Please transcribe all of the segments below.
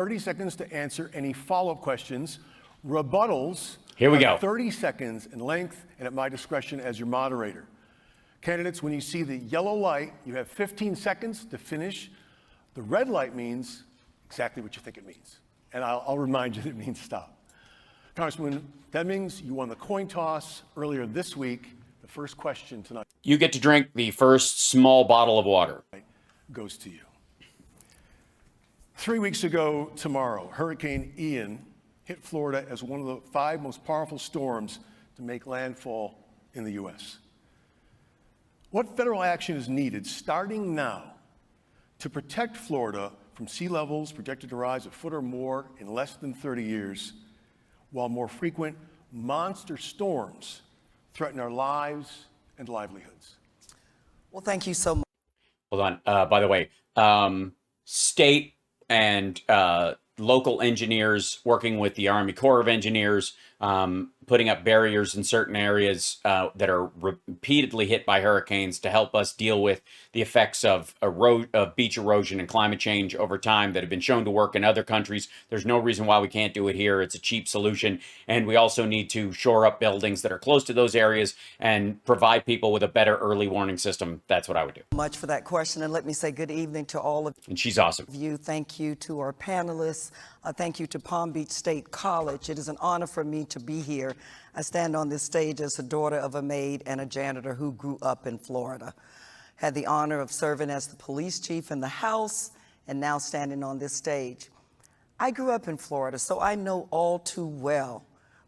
30 seconds to answer any follow-up questions. Rebuttals Here we go. 30 seconds in length and at my discretion as your moderator. Candidates, when you see the yellow light, you have 15 seconds to finish. The red light means exactly what you think it means. And I'll remind you that it means stop. Congressman Demmings, you won the coin toss earlier this week. The first question tonight. You get to drink the first small bottle of water. Goes to you. 3 weeks ago tomorrow, Hurricane Ian hit Florida as one of the 5 most powerful storms to make landfall in the U.S. What federal action is needed starting now to protect Florida from sea levels projected to rise a foot or more in less than 30 years, while more frequent monster storms threaten our lives and livelihoods? Well, thank you so much. Hold on. By the way, state and local engineers working with the Army Corps of Engineers, putting up barriers in certain areas that are repeatedly hit by hurricanes to help us deal with the effects of beach erosion and climate change over time that have been shown to work in other countries. There's no reason why we can't do it here. It's a cheap solution. And we also need to shore up buildings that are close to those areas and provide people with a better early warning system. That's what I would do. Much for that question. And let me say good evening to all of And she's awesome. you. Thank you to our panelists. Thank you to Palm Beach State College. It is an honor for me to be here. I stand on this stage as the daughter of a maid and a janitor who grew up in Florida. Had the honor of serving as the police chief in the House and now standing on this stage. I grew up in Florida, so I know all too well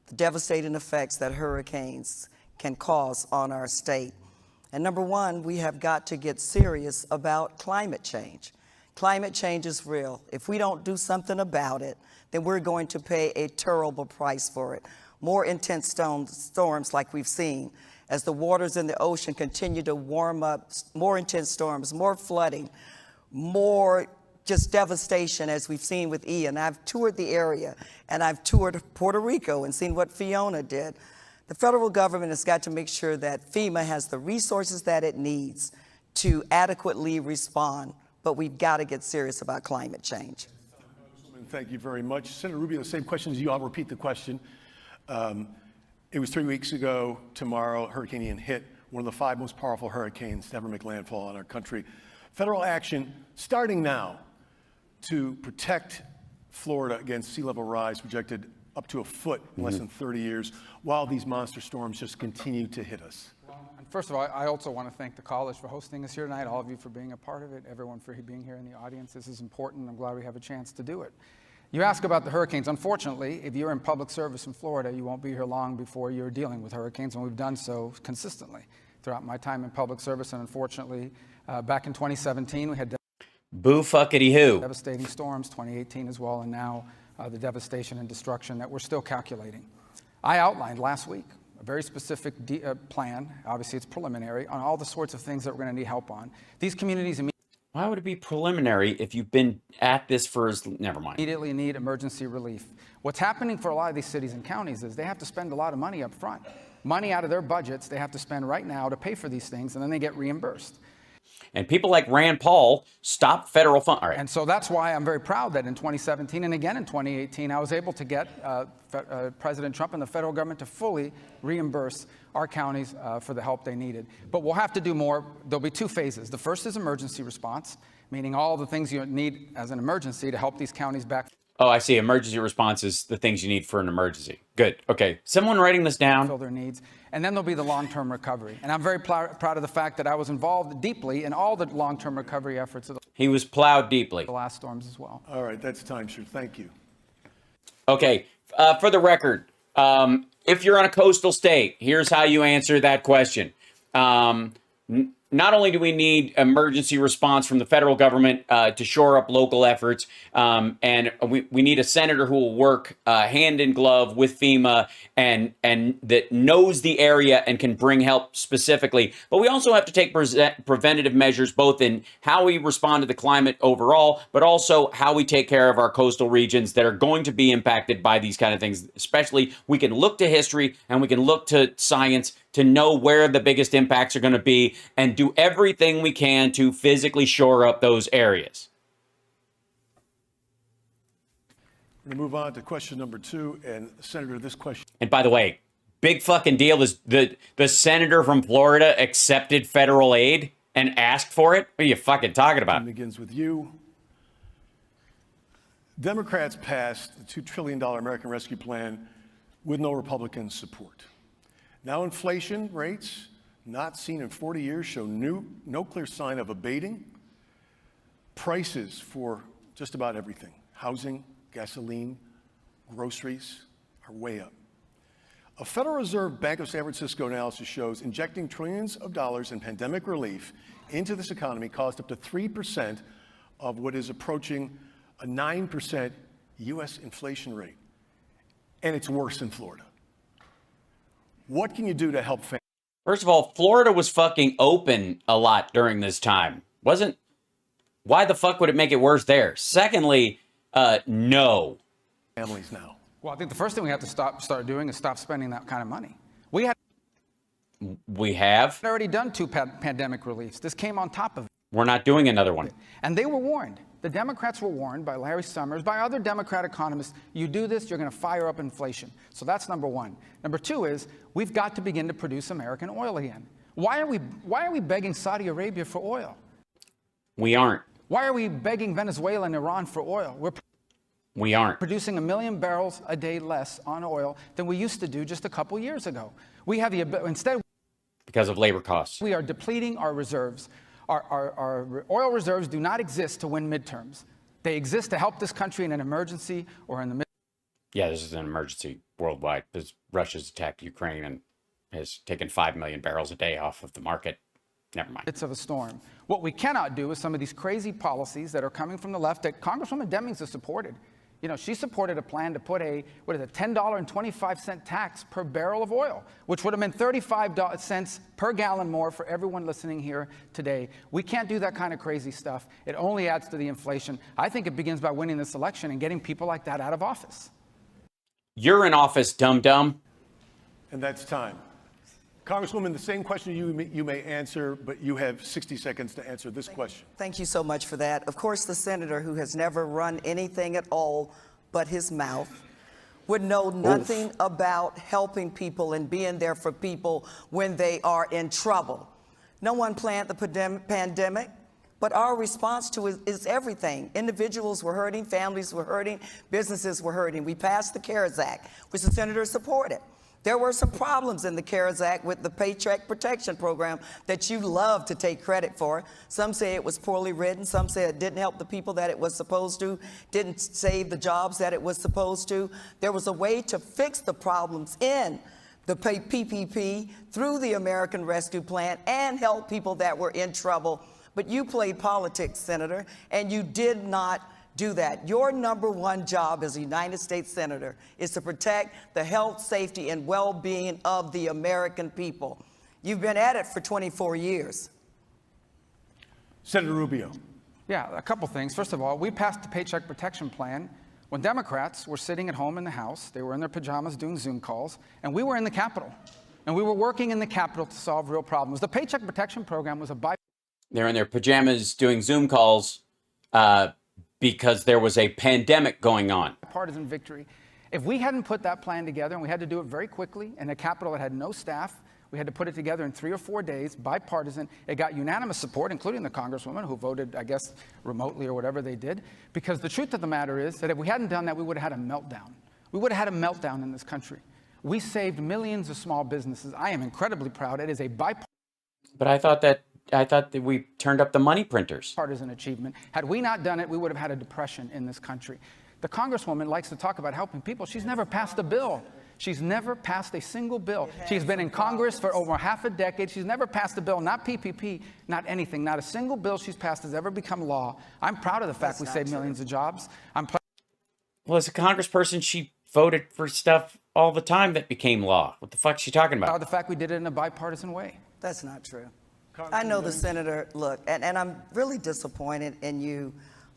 the devastating effects that hurricanes can cause on our state. And number one, we have got to get serious about climate change. Climate change is real. If we don't do something about it, then we're going to pay a terrible price for it. More intense storms like we've seen as the waters in the ocean continue to warm up, more intense storms, more flooding, more just devastation as we've seen with Ian. I've toured the area and I've toured Puerto Rico and seen what Fiona did. The federal government has got to make sure that FEMA has the resources that it needs to adequately respond, but we've got to get serious about climate change. Thank you very much. Senator Rubio, the same question as you. I'll repeat the question. It was 3 weeks ago tomorrow, Hurricane Ian hit, one of the 5 most powerful hurricanes to ever make landfall in our country. Federal action starting now to protect Florida against sea level rise projected up to a foot in less than 30 years, while these monster storms just continue to hit us. And first of all, I also want to thank the college for hosting us here tonight, all of you for being a part of it, everyone for being here in the audience. This is important. I'm glad we have a chance to do it. You ask about the hurricanes. Unfortunately, if you're in public service in Florida, you won't be here long before you're dealing with hurricanes, and we've done so consistently throughout my time in public service. And unfortunately, back in 2017, we had Boo-fuckity-who. devastating storms, 2018 as well, and now the devastation and destruction that we're still calculating. I outlined last week a very specific plan, obviously it's preliminary, on all the sorts of things that we're going to need help on. These communities Why would it be preliminary if you've been at this for never mind. immediately need emergency relief. What's happening for a lot of these cities and counties is they have to spend a lot of money up front. Money out of their budgets they have to spend right now to pay for these things, and then they get reimbursed. And people like Rand Paul stop federal funds. All right. And so that's why I'm very proud that in 2017 and again in 2018, I was able to get President Trump and the federal government to fully reimburse our counties for the help they needed. But we'll have to do more. There'll be 2 phases. The first is emergency response, meaning all the things you need as an emergency to help these counties back. Oh, I see. Emergency response is the things you need for an emergency. Good. Okay. Someone writing this down. Fill their needs. And then there'll be the long-term recovery. And I'm very proud of the fact that I was involved deeply in all the long-term recovery efforts of He was plowed deeply. the last storms as well. All right, that's time, sir. Thank you. Okay. For the record, if you're on a coastal state, here's how you answer that question. Not only do we need emergency response from the federal government to shore up local efforts, and we need a senator who will work hand in glove with FEMA and that knows the area and can bring help specifically. But we also have to take preventative measures, both in how we respond to the climate overall, but also how we take care of our coastal regions that are going to be impacted by these kind of things. Especially, we can look to history and we can look to science to know where the biggest impacts are going to be and do everything we can to physically shore up those areas. We're going to move on to question number 2. And Senator, this question And by the way, big fucking deal is the senator from Florida accepted federal aid and asked for it. What are you fucking talking about? begins with you. Democrats passed the $2 trillion American Rescue Plan with no Republican support. Now inflation rates, not seen in 40 years, show no clear sign of abating. Prices for just about everything, housing, gasoline, groceries, are way up. A Federal Reserve Bank of San Francisco analysis shows injecting trillions of dollars in pandemic relief into this economy caused up to 3% of what is approaching a 9% U.S. inflation rate. And it's worse in Florida. What can you do to help families? First of all, Florida was fucking open a lot during this time. Why the fuck would it make it worse there? Secondly, no. Families now. Well, I think the first thing we have to start doing is stop spending that kind of money. We have already done 2 pandemic reliefs. This came on top of it. We're not doing another one. And they were warned. The Democrats were warned by Larry Summers, by other Democrat economists, you do this, you're going to fire up inflation. So that's number 1. Number 2 is we've got to begin to produce American oil again. Why are we begging Saudi Arabia for oil? We aren't. Why are we begging Venezuela and Iran for oil? We aren't. Producing 1 million barrels a day less on oil than we used to do just a couple years ago. We have instead, Because of labor costs. we are depleting our reserves. Our oil reserves do not exist to win midterms. They exist to help this country in an emergency or in the Yeah, this is an emergency worldwide because Russia's attacked Ukraine and has taken 5 million barrels a day off of the market. Never mind. midst of a storm. What we cannot do is some of these crazy policies that are coming from the left that Congresswoman Demmings has supported. You know, she supported a plan to put a $10.25 tax per barrel of oil, which would have meant 35 cents per gallon more for everyone listening here today. We can't do that kind of crazy stuff. It only adds to the inflation. I think it begins by winning this election and getting people like that out of office. You're in office, dum-dum. And that's time. Congresswoman, the same question you may answer, but you have 60 seconds to answer this question. Thank you so much for that. Of course, the senator who has never run anything at all but his mouth would know nothing about helping people and being there for people when they are in trouble. No one planned the pandemic, but our response to it is everything. Individuals were hurting, families were hurting, businesses were hurting. We passed the CARES Act, which the senator supported. There were some problems in the CARES Act with the Paycheck Protection Program that you love to take credit for. Some say it was poorly written. Some say it didn't help the people that it was supposed to, didn't save the jobs that it was supposed to. There was a way to fix the problems in the PPP through the American Rescue Plan and help people that were in trouble. But you played politics, Senator, and you did not do that. Your number one job as a United States Senator is to protect the health, safety, and well-being of the American people. You've been at it for 24 years. Senator Rubio. Yeah, a couple things. First of all, we passed the Paycheck Protection Plan when Democrats were sitting at home in the House. They were in their pajamas doing Zoom calls, and we were in the Capitol. And we were working in the Capitol to solve real problems. The Paycheck Protection Program was a They're in their pajamas doing Zoom calls because there was a pandemic going on. bipartisan victory. If we hadn't put that plan together, and we had to do it very quickly, in a Capitol that had no staff, we had to put it together in 3 or 4 days, bipartisan. It got unanimous support, including the Congresswoman who voted, I guess, remotely or whatever they did. Because the truth of the matter is that if we hadn't done that, we would have had a meltdown. We would have had a meltdown in this country. We saved millions of small businesses. I am incredibly proud. It is a bipartisan But I thought that we turned up the money printers. achievement. Had we not done it, we would have had a depression in this country. The Congresswoman likes to talk about helping people. She's never passed a bill. She's never passed a single bill. She's been in Congress for over half a decade. She's never passed a bill, not PPP, not anything. Not a single bill she's passed has ever become law. I'm proud of the fact we saved millions of jobs. Well, as a congressperson, she voted for stuff all the time that became law. What the fuck is she talking proud about? of the fact we did it in a bipartisan way. That's not true. I know the senator, look, and I'm really disappointed in you,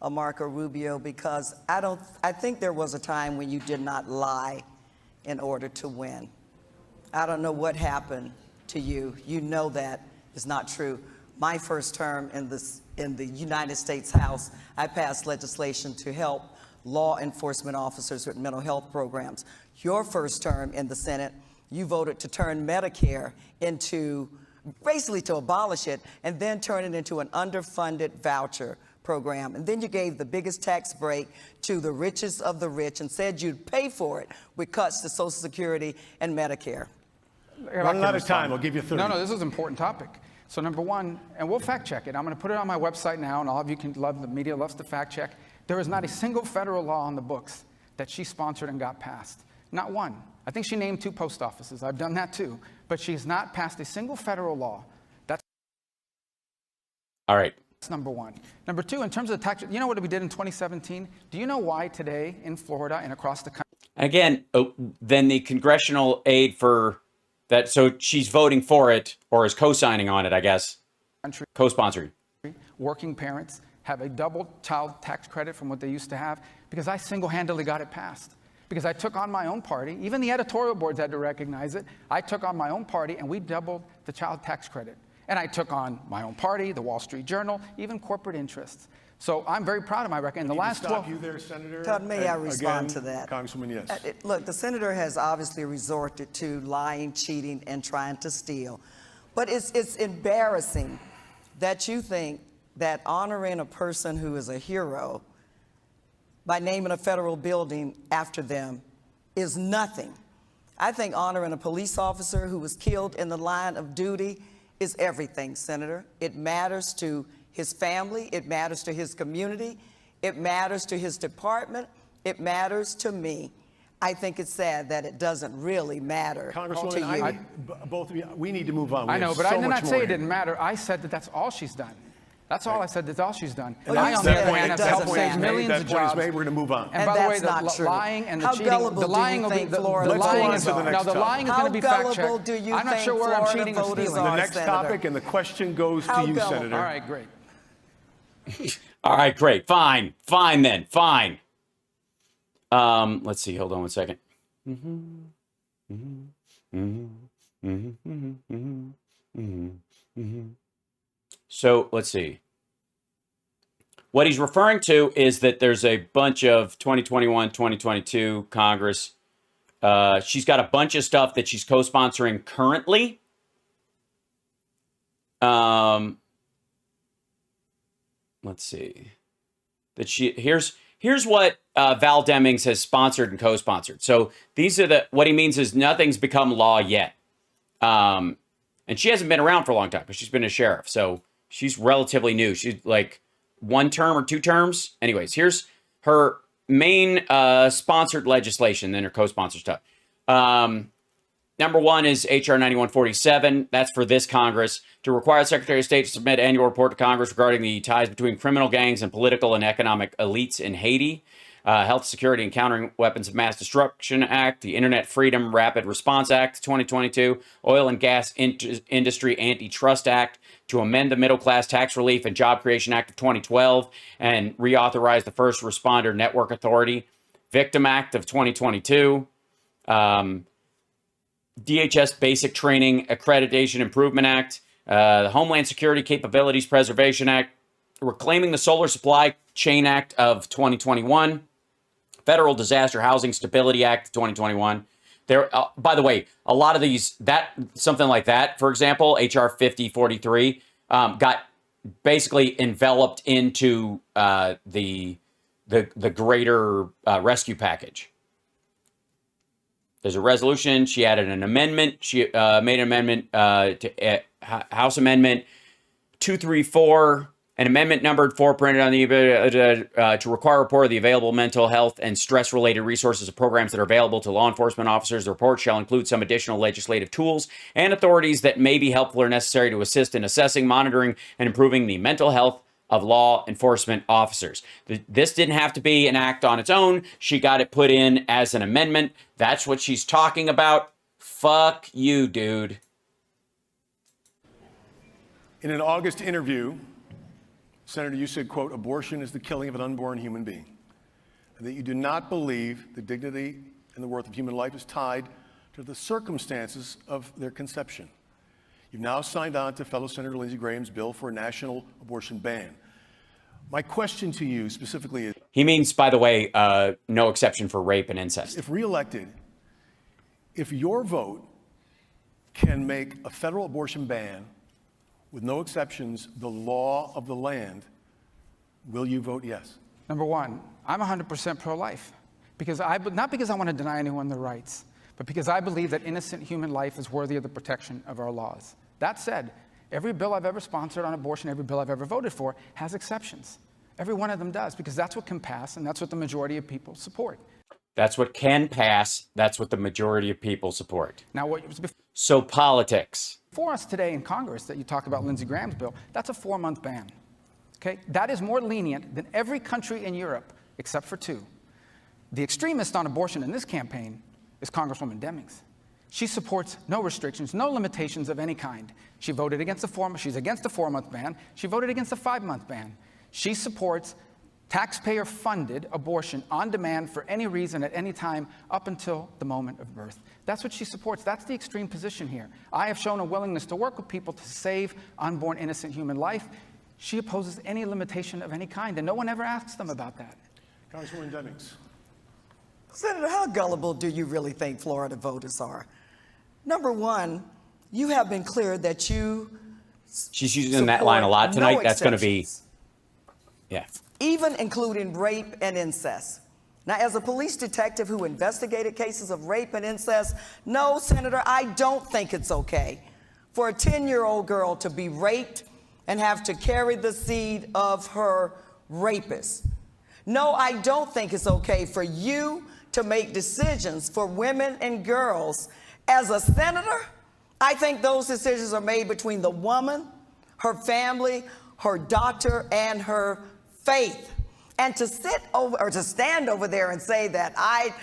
Marco Rubio, because I think there was a time when you did not lie in order to win. I don't know what happened to you. You know that is not true. My first term in the United States House, I passed legislation to help law enforcement officers with mental health programs. Your first term in the Senate, you voted to turn Medicare into, basically to abolish it, and then turn it into an underfunded voucher program. And then you gave the biggest tax break to the richest of the rich and said you'd pay for it with cuts to Social Security and Medicare. Running out of time, I'll give you 30. No, this is an important topic. So number one, and we'll fact check it. I'm going to put it on my website now, and all of you can love, the media loves to fact check. There is not a single federal law on the books that she sponsored and got passed. Not one. I think she named 2 post offices. I've done that too. But she's not passed a single federal law. That's All right. number one. Number two, in terms of the tax, you know what we did in 2017? Do you know why today in Florida and across the country? Again, then the congressional aid for that, so she's voting for it or is co-signing on it, I guess. Co-sponsoring. Working parents have a double child tax credit from what they used to have because I single-handedly got it passed. Because I took on my own party, even the editorial boards had to recognize it. I took on my own party and we doubled the child tax credit. And I took on my own party, the Wall Street Journal, even corporate interests. So I'm very proud of my record. In the last 12 you there, Senator. Todd, may I respond Again, to that? Congresswoman, yes. Look, the senator has obviously resorted to lying, cheating, and trying to steal. But it's embarrassing that you think that honoring a person who is a hero by naming a federal building after them is nothing. I think honoring a police officer who was killed in the line of duty is everything, Senator. It matters to his family. It matters to his community. It matters to his department. It matters to me. I think it's sad that it doesn't really matter to Congresswoman, you. both of you, we need to move on. I know, but I did not say it didn't matter. I said that that's all she's done. That's all I said. That's all she's done. Well, I, you on said the other that hand, it have helped doesn't save matter. millions That of point is jobs. made. We're going to move on. And by the way, that's not the true. lying and the How cheating, gullible the do you lying will be think the Florida lying voters is are? now the lying is How going to be fact gullible checked. do you I'm not think sure where I'm Florida cheating or voters stealing. The are, next Senator? topic, and the question goes How to you, gullible? Senator. All right, great. All right, great. Fine then. Fine. Let's see. Hold on one second. So let's see. What he's referring to is that there's a bunch of 2021, 2022 Congress. She's got a bunch of stuff that she's co-sponsoring currently. Let's see. That here's what Val Demmings has sponsored and co-sponsored. So these are what he means is nothing's become law yet. And she hasn't been around for a long time, but she's been a sheriff. So she's relatively new. She's like 1 term or 2 terms. Anyways, here's her main sponsored legislation, then her co-sponsor stuff. Number 1 is H.R. 9147. That's for this Congress to require the Secretary of State to submit an annual report to Congress regarding the ties between criminal gangs and political and economic elites in Haiti. Health, Security, and Countering Weapons of Mass Destruction Act, the Internet Freedom Rapid Response Act 2022, Oil and Gas Industry Antitrust Act, to amend the Middle Class Tax Relief and Job Creation Act of 2012 and reauthorize the First Responder Network Authority, Victim Act of 2022, DHS Basic Training Accreditation Improvement Act, the Homeland Security Capabilities Preservation Act, Reclaiming the Solar Supply Chain Act of 2021, Federal Disaster Housing Stability Act of 2021. There, by the way, a lot of these, something like that, for example, HR 5043, got basically enveloped into the greater rescue package. There's a resolution. She added an amendment. She made an amendment to House Amendment 234, an amendment numbered 4 printed on the to require a report of the available mental health and stress-related resources and programs that are available to law enforcement officers. The report shall include some additional legislative tools and authorities that may be helpful or necessary to assist in assessing, monitoring, and improving the mental health of law enforcement officers. This didn't have to be an act on its own. She got it put in as an amendment. That's what she's talking about. Fuck you, dude. In an August interview, Senator, you said, quote, abortion is the killing of an unborn human being, and that you do not believe the dignity and the worth of human life is tied to the circumstances of their conception. You've now signed on to fellow Senator Lindsey Graham's bill for a national abortion ban. My question to you specifically is... He means, by the way, no exception for rape and incest. If reelected, if your vote can make a federal abortion ban with no exceptions the law of the land, will you vote yes? Number one, I'm 100% pro-life, not because I want to deny anyone their rights, but because I believe that innocent human life is worthy of the protection of our laws. That said, every bill I've ever sponsored on abortion, every bill I've ever voted for, has exceptions. Every one of them does, because that's what can pass, and that's what the majority of people support. That's what can pass. That's what the majority of people support. Now, what was So politics. before us today in Congress that you talk about Lindsey Graham's bill, that's a 4-month ban. Okay? That is more lenient than every country in Europe, except for 2. The extremist on abortion in this campaign is Congresswoman Demmings. She supports no restrictions, no limitations of any kind. She voted against she's against a 4-month ban. She voted against a 5-month ban. She supports taxpayer-funded abortion on demand for any reason at any time up until the moment of birth. That's what she supports. That's the extreme position here. I have shown a willingness to work with people to save unborn innocent human life. She opposes any limitation of any kind, and no one ever asks them about that. Congresswoman Demmings. Senator, how gullible do you really think Florida voters are? Number one, you have been clear that you She's using that line a lot support tonight. no That's going to be, exceptions, yeah. even including rape and incest. Now, as a police detective who investigated cases of rape and incest, no, Senator, I don't think it's okay for a 10-year-old girl to be raped and have to carry the seed of her rapist. No, I don't think it's okay for you to make decisions for women and girls. As a senator, I think those decisions are made between the woman, her family, her doctor, and her faith. And to sit over or to stand over there and say that I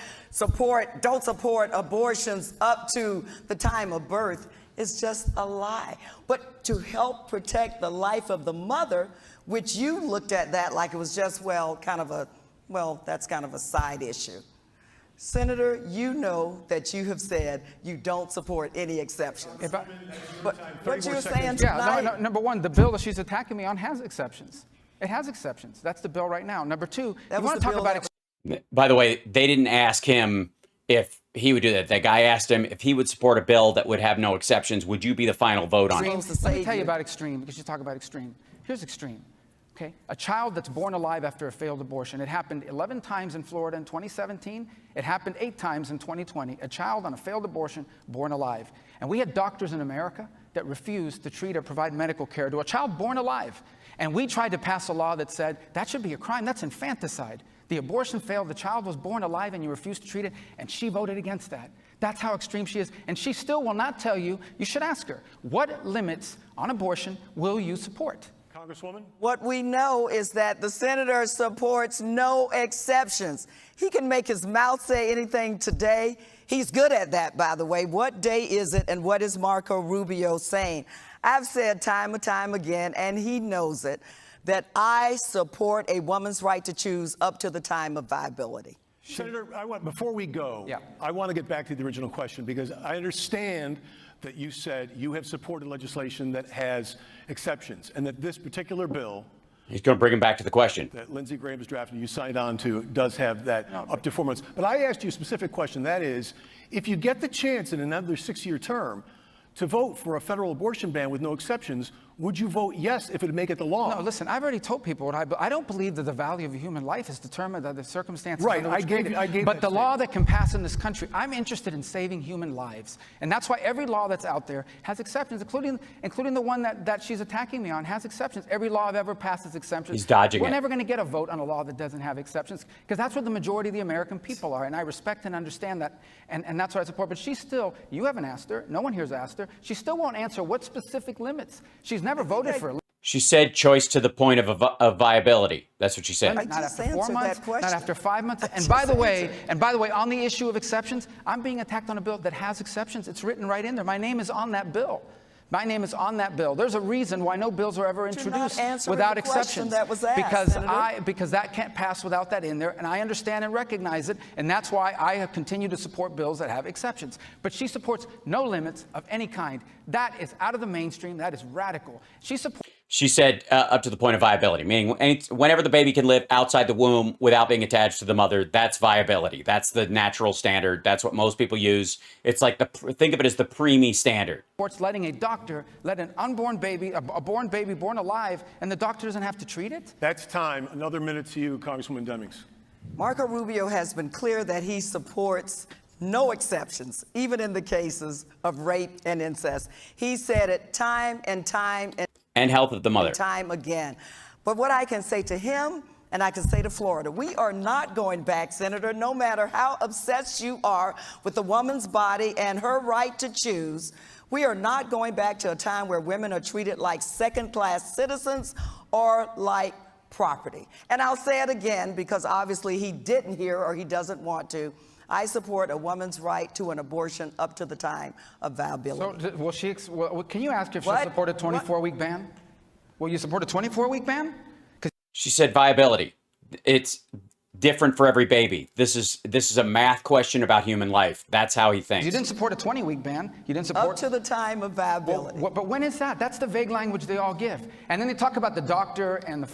don't support abortions up to the time of birth is just a lie. But to help protect the life of the mother, which you looked at that like it was just, that's kind of a side issue. Senator, you know that you have said you don't support any exceptions. But what you're saying tonight... Yeah, number one, the bill that she's attacking me on has exceptions. It has exceptions. That's the bill right now. Number two, you want to talk about... By the way, they didn't ask him if he would do that. The guy asked him if he would support a bill that would have no exceptions. Would you be the final vote on it? Let me tell you about extreme, because you talk about extreme. Here's extreme. Okay, a child that's born alive after a failed abortion. It happened 11 times in Florida in 2017. It happened 8 times in 2020. A child on a failed abortion born alive. And we had doctors in America that refused to treat or provide medical care to a child born alive. And we tried to pass a law that said that should be a crime. That's infanticide. The abortion failed. The child was born alive and you refused to treat it. And she voted against that. That's how extreme she is. And she still will not tell you. You should ask her, what limits on abortion will you support? Congresswoman? What we know is that the senator supports no exceptions. He can make his mouth say anything today. He's good at that, by the way. What day is it, and what is Marco Rubio saying? I've said time and time again, and he knows it, that I support a woman's right to choose up to the time of viability. Senator, before we go, I want to get back to the original question, because I understand that you said you have supported legislation that has exceptions, and that this particular bill, He's going to bring him back to the question. that Lindsey Graham has drafted, you signed on to, does have that up to 4 months. But I asked you a specific question. That is, if you get the chance in another 6-year term to vote for a federal abortion ban with no exceptions, would you vote yes if it would make it the law? No, listen, I've already told people what I don't believe that the value of a human life is determined by the circumstances. Right, under which I gave But that the statement. law that can pass in this country, I'm interested in saving human lives. And that's why every law that's out there has exceptions, including the one that she's attacking me on has exceptions. Every law I've ever passed has exceptions. He's dodging We're it. never going to get a vote on a law that doesn't have exceptions, because that's where the majority of the American people are. And I respect and understand that. And that's what I support. But she still, you haven't asked her, no one here's asked her, she still won't answer what specific limits. She's never voted for a She said choice to the point of viability. That's what she said. I not just after 4 answered months, that question. not after 5 months. I And just by the way, answered. on the issue of exceptions, I'm being attacked on a bill that has exceptions. It's written right in there. My name is on that bill. My name is on that bill. There's a reason why no bills are ever You're not introduced answering without the question exceptions. that was asked, Senator. Because that can't pass without that in there, and I understand and recognize it, and that's why I have continued to support bills that have exceptions. But she supports no limits of any kind. That is out of the mainstream. That is radical. She supports. She said up to the point of viability, meaning whenever the baby can live outside the womb without being attached to the mother, that's viability. That's the natural standard. That's what most people use. It's like think of it as the preemie standard. Supports letting a doctor let an unborn baby, a born baby born alive, and the doctor doesn't have to treat it? That's time. Another minute to you, Congresswoman Demmings. Marco Rubio has been clear that he supports no exceptions, even in the cases of rape and incest. He said it time and time and health of the mother. Time again. But what I can say to him, and I can say to Florida, we are not going back, Senator, no matter how obsessed you are with the woman's body and her right to choose. We are not going back to a time where women are treated like second-class citizens or like property. And I'll say it again because obviously he didn't hear or he doesn't want to. I support a woman's right to an abortion up to the time of viability. So, can you ask if she'll support a 24-week ban? Will you support a 24-week ban? She said viability. It's different for every baby. This is a math question about human life. That's how he thinks. You didn't support a 20-week ban. You didn't support... Up to the time of viability. But when is that? That's the vague language they all give. And then they talk about the doctor and the...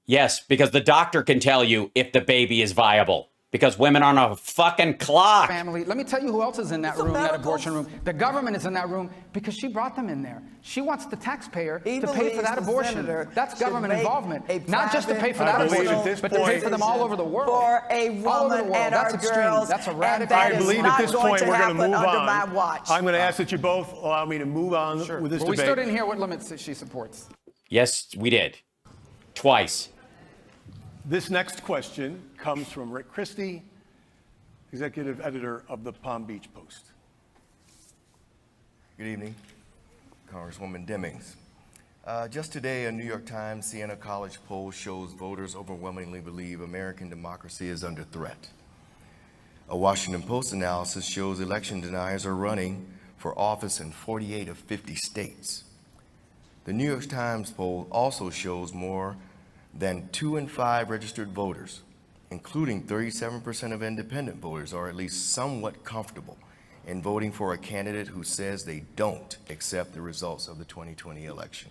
Yes, because the doctor can tell you if the baby is viable. Because women aren't a fucking clock. Family. Let me tell you who else is in that room, that abortion room. The government is in that room because she brought them in there. She wants the taxpayer to pay for that abortion. That's government involvement. Not just to pay for that abortion, but to pay for them all over the world. For a woman and our girls. That's a radical. I believe at this point we're going to move on. My watch. I'm going to ask that you both allow me to move on with this debate. We still didn't hear what limits she supports. Yes, we did. Twice. This next question comes from Rick Christie, executive editor of the Palm Beach Post. Good evening, Congresswoman Demmings. Just today, a New York Times Siena College poll shows voters overwhelmingly believe American democracy is under threat. A Washington Post analysis shows election deniers are running for office in 48 of 50 states. The New York Times poll also shows more than 2 in 5 registered voters, including 37% of independent voters, are at least somewhat comfortable in voting for a candidate who says they don't accept the results of the 2020 election.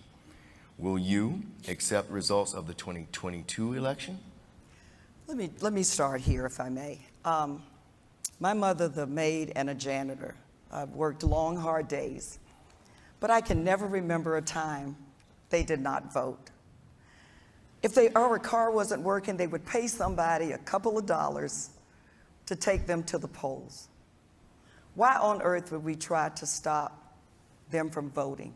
Will you accept results of the 2022 election? Let me start here, if I may. My mother, the maid and a janitor, worked long, hard days, but I can never remember a time they did not vote. If our car wasn't working, they would pay somebody a couple of dollars to take them to the polls. Why on earth would we try to stop them from voting?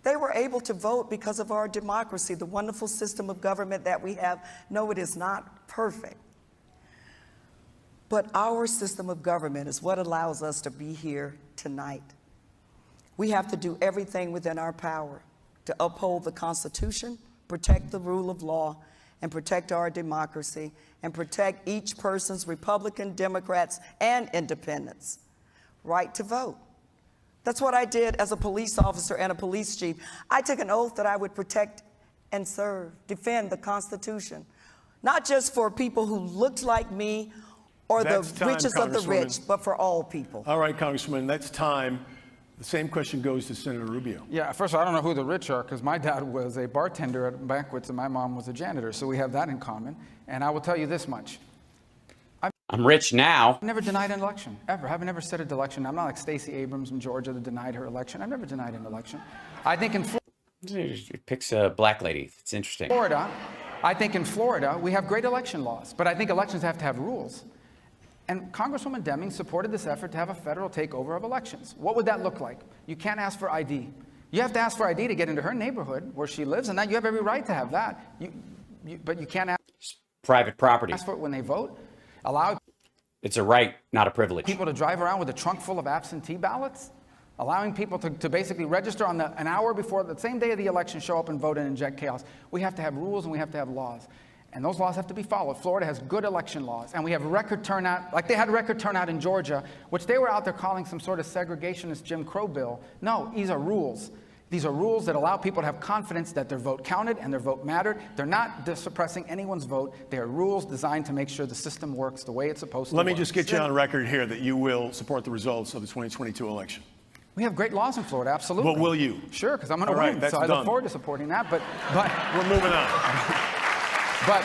They were able to vote because of our democracy, the wonderful system of government that we have. No, it is not perfect. But our system of government is what allows us to be here tonight. We have to do everything within our power to uphold the Constitution, protect the rule of law, and protect our democracy, and protect each person's Republican, Democrats, and independents' right to vote. That's what I did as a police officer and a police chief. I took an oath that I would protect and serve, defend the Constitution, not just for people who looked like me or the richest of the rich, but for all people. All right, Congresswoman, that's time. The same question goes to Senator Rubio. Yeah, first of all, I don't know who the rich are because my dad was a bartender at banquets and my mom was a janitor, so we have that in common. And I will tell you this much. I'm rich now. I've never denied an election, ever. I've never said an election. I'm not like Stacey Abrams in Georgia that denied her election. I've never denied an election. I think in It picks a black lady. It's interesting. I think in Florida, we have great election laws, but I think elections have to have rules. And Congresswoman Demmings supported this effort to have a federal takeover of elections. What would that look like? You can't ask for ID. You have to ask for ID to get into her neighborhood where she lives, and that you have every right to have that. But you can't ask private property. Ask for it when they vote. Allow It's a right, not a privilege. people to drive around with a trunk full of absentee ballots. Allowing people to basically register on an hour before the same day of the election, show up and vote and inject chaos. We have to have rules and we have to have laws. And those laws have to be followed. Florida has good election laws, and we have record turnout, like they had record turnout in Georgia, which they were out there calling some sort of segregationist Jim Crow bill. No, these are rules. These are rules that allow people to have confidence that their vote counted and their vote mattered. They're not suppressing anyone's vote. They are rules designed to make sure the system works the way it's supposed to work. Let me just get you on record here that you will support the results of the 2022 election. We have great laws in Florida, absolutely. Well, will you? Sure, because I'm going to All right, win. that's So I done. look forward to supporting that. But We're moving on. but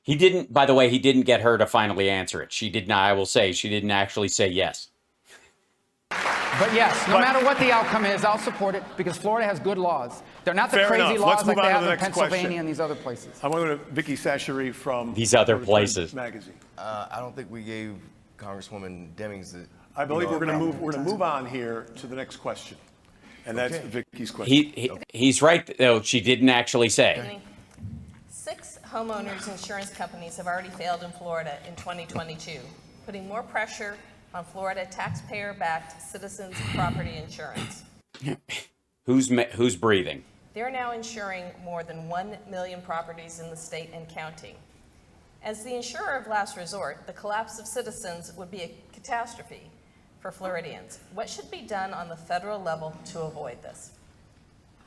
He didn't, by the way, he didn't get her to finally answer it. She did not, I will say, she didn't actually say yes. But yes, no matter what the outcome is, I'll support it because Florida has good laws. They're not the Fair crazy enough. laws Let's like move they on to have the in next Pennsylvania question. and these other places. I'm going to Vicky Sacheri from These other Florida places. Magazine. I don't think we gave Congresswoman Demmings the. I believe we're going to move on here to the next question, and that's Okay. Vicky's question. He's right, though. She didn't actually say. 6 homeowners insurance companies have already failed in Florida in 2022, putting more pressure on Florida taxpayer-backed citizens' property insurance. Who's breathing? They're now insuring more than 1 million properties in the state and counting. As the insurer of last resort, the collapse of Citizens would be a catastrophe for Floridians. What should be done on the federal level to avoid this?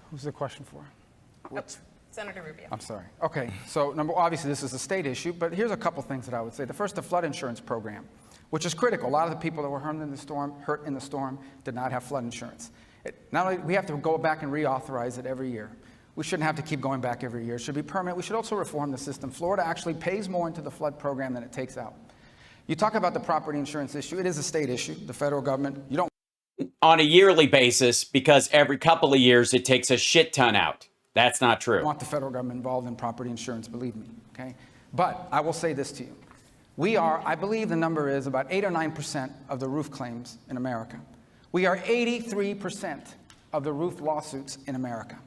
Who's the question for? Senator Rubio. I'm sorry. Okay, so obviously this is a state issue, but here's a couple things that I would say. The first, the flood insurance program, which is critical. A lot of the people that were hurt in the storm did not have flood insurance. Not only we have to go back and reauthorize it every year. We shouldn't have to keep going back every year. It should be permanent. We should also reform the system. Florida actually pays more into the flood program than it takes out. You talk about the property insurance issue. It is a state issue. The federal government, you don't On a yearly basis, because every couple of years it takes a shit ton out. That's not true. want the federal government involved in property insurance, believe me, okay? But I will say this to you. We are, I believe the number is about 8 or 9% of the roof claims in America. We are 83% of the roof lawsuits in America.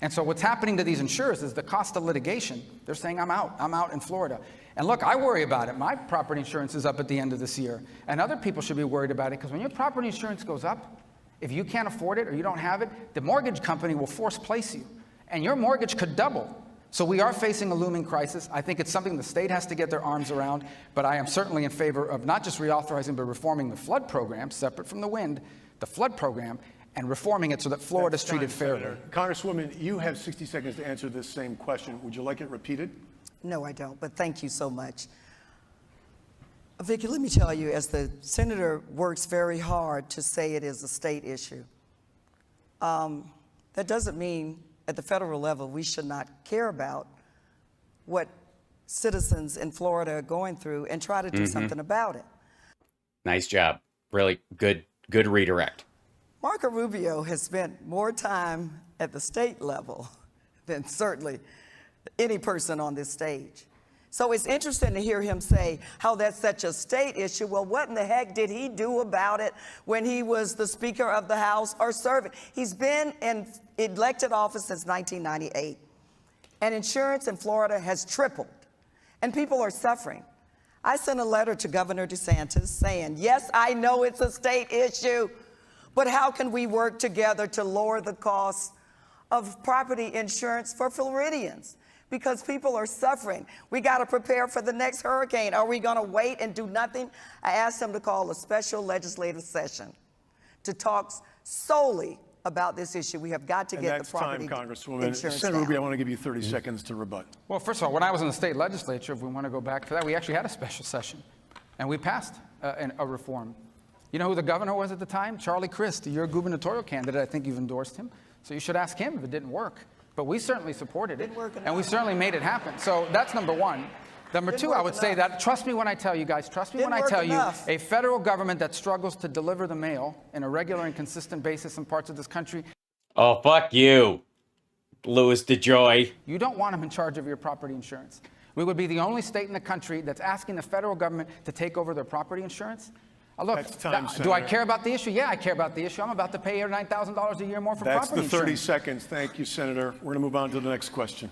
And so what's happening to these insurers is the cost of litigation. They're saying, I'm out in Florida. And look, I worry about it. My property insurance is up at the end of this year. And other people should be worried about it because when your property insurance goes up, if you can't afford it or you don't have it, the mortgage company will force place you. And your mortgage could double. So we are facing a looming crisis. I think it's something the state has to get their arms around. But I am certainly in favor of not just reauthorizing, but reforming the flood program, separate from the wind, the flood program, and reforming it so that Florida is treated fairly. Senator. Congresswoman, you have 60 seconds to answer this same question. Would you like it repeated? No, I don't, but thank you so much. Vicki, let me tell you, as the senator works very hard to say it is a state issue, that doesn't mean at the federal level we should not care about what citizens in Florida are going through and try to do something about it. Nice job. Really good redirect. Marco Rubio has spent more time at the state level than certainly any person on this stage. So it's interesting to hear him say how that's such a state issue. Well, what in the heck did he do about it when he was the Speaker of the House or serving? He's been in elected office since 1998, and insurance in Florida has tripled, and people are suffering. I sent a letter to Governor DeSantis saying, yes, I know it's a state issue, but how can we work together to lower the cost of property insurance for Floridians? Because people are suffering. We got to prepare for the next hurricane. Are we going to wait and do nothing? I asked him to call a special legislative session to talk solely about this issue. We have got to get the property Congresswoman. insurance Senator Rubio, I down. want to give you 30 seconds to rebut. Well, first of all, when I was in the state legislature, if we want to go back to that, we actually had a special session, and we passed a reform. You know who the governor was at the time? Charlie Crist, your gubernatorial candidate. I think you've endorsed him. So you should ask him if it didn't work. But we certainly supported it, and we certainly made it happen. So that's number one. Number two, I would say that, trust me when I tell you guys, trust me when I tell you, a federal government that struggles to deliver the mail in a regular and consistent basis in parts of this country. Oh, fuck you, Louis DeJoy. You don't want them in charge of your property insurance. We would be the only state in the country that's asking the federal government to take over their property insurance. Look, That's time, do I Senator. care about the issue? Yeah, I care about the issue. I'm about to pay $8,000 or $9,000 a year more for That's property the 30 insurance. seconds. Thank you, Senator. We're going to move on to the next question.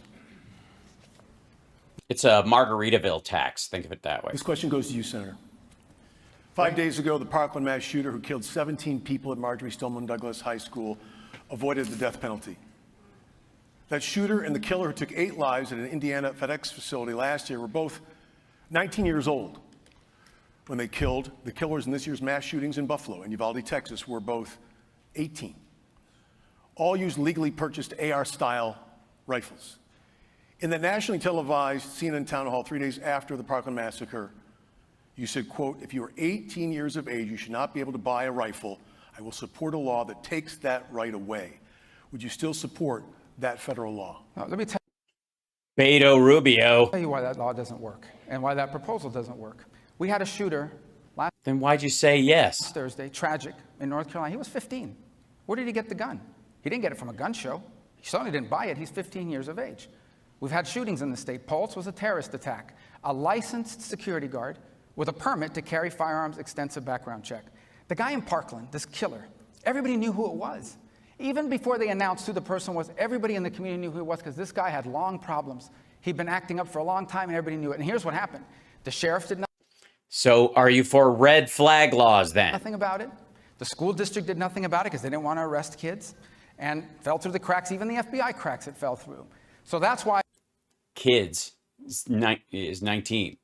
It's a Margaritaville tax. Think of it that way. This question goes to you, Senator. 5 days ago, the Parkland mass shooter who killed 17 people at Marjorie Stoneman Douglas High School avoided the death penalty. That shooter and the killer who took 8 lives at an Indiana FedEx facility last year were both 19 years old when they killed. The killers in this year's mass shootings in Buffalo and Uvalde, Texas, were both 18. All used legally purchased AR-style rifles. In the nationally televised CNN town hall 3 days after the Parkland massacre, you said, quote, if you are 18 years of age, you should not be able to buy a rifle I will support a law that takes that right away. Would you still support that federal law? No, let me tell Beto Rubio. you why that law doesn't work and why that proposal doesn't work. We had a shooter last Then why'd you say yes? Thursday, tragic, in North Carolina. He was 15. Where did he get the gun? He didn't get it from a gun show. He certainly didn't buy it. He's 15 years of age. We've had shootings in the state. Pulse was a terrorist attack. A licensed security guard with a permit to carry firearms, extensive background check. The guy in Parkland, this killer, everybody knew who it was. Even before they announced who the person was, everybody in the community knew who it was because this guy had long problems. He'd been acting up for a long time and everybody knew it. And here's what happened. The sheriff did So are you for red flag laws then? nothing about it. The school district did nothing about it because they didn't want to arrest kids and fell through the cracks. Even the FBI cracks it fell through. So that's why Kids is 19.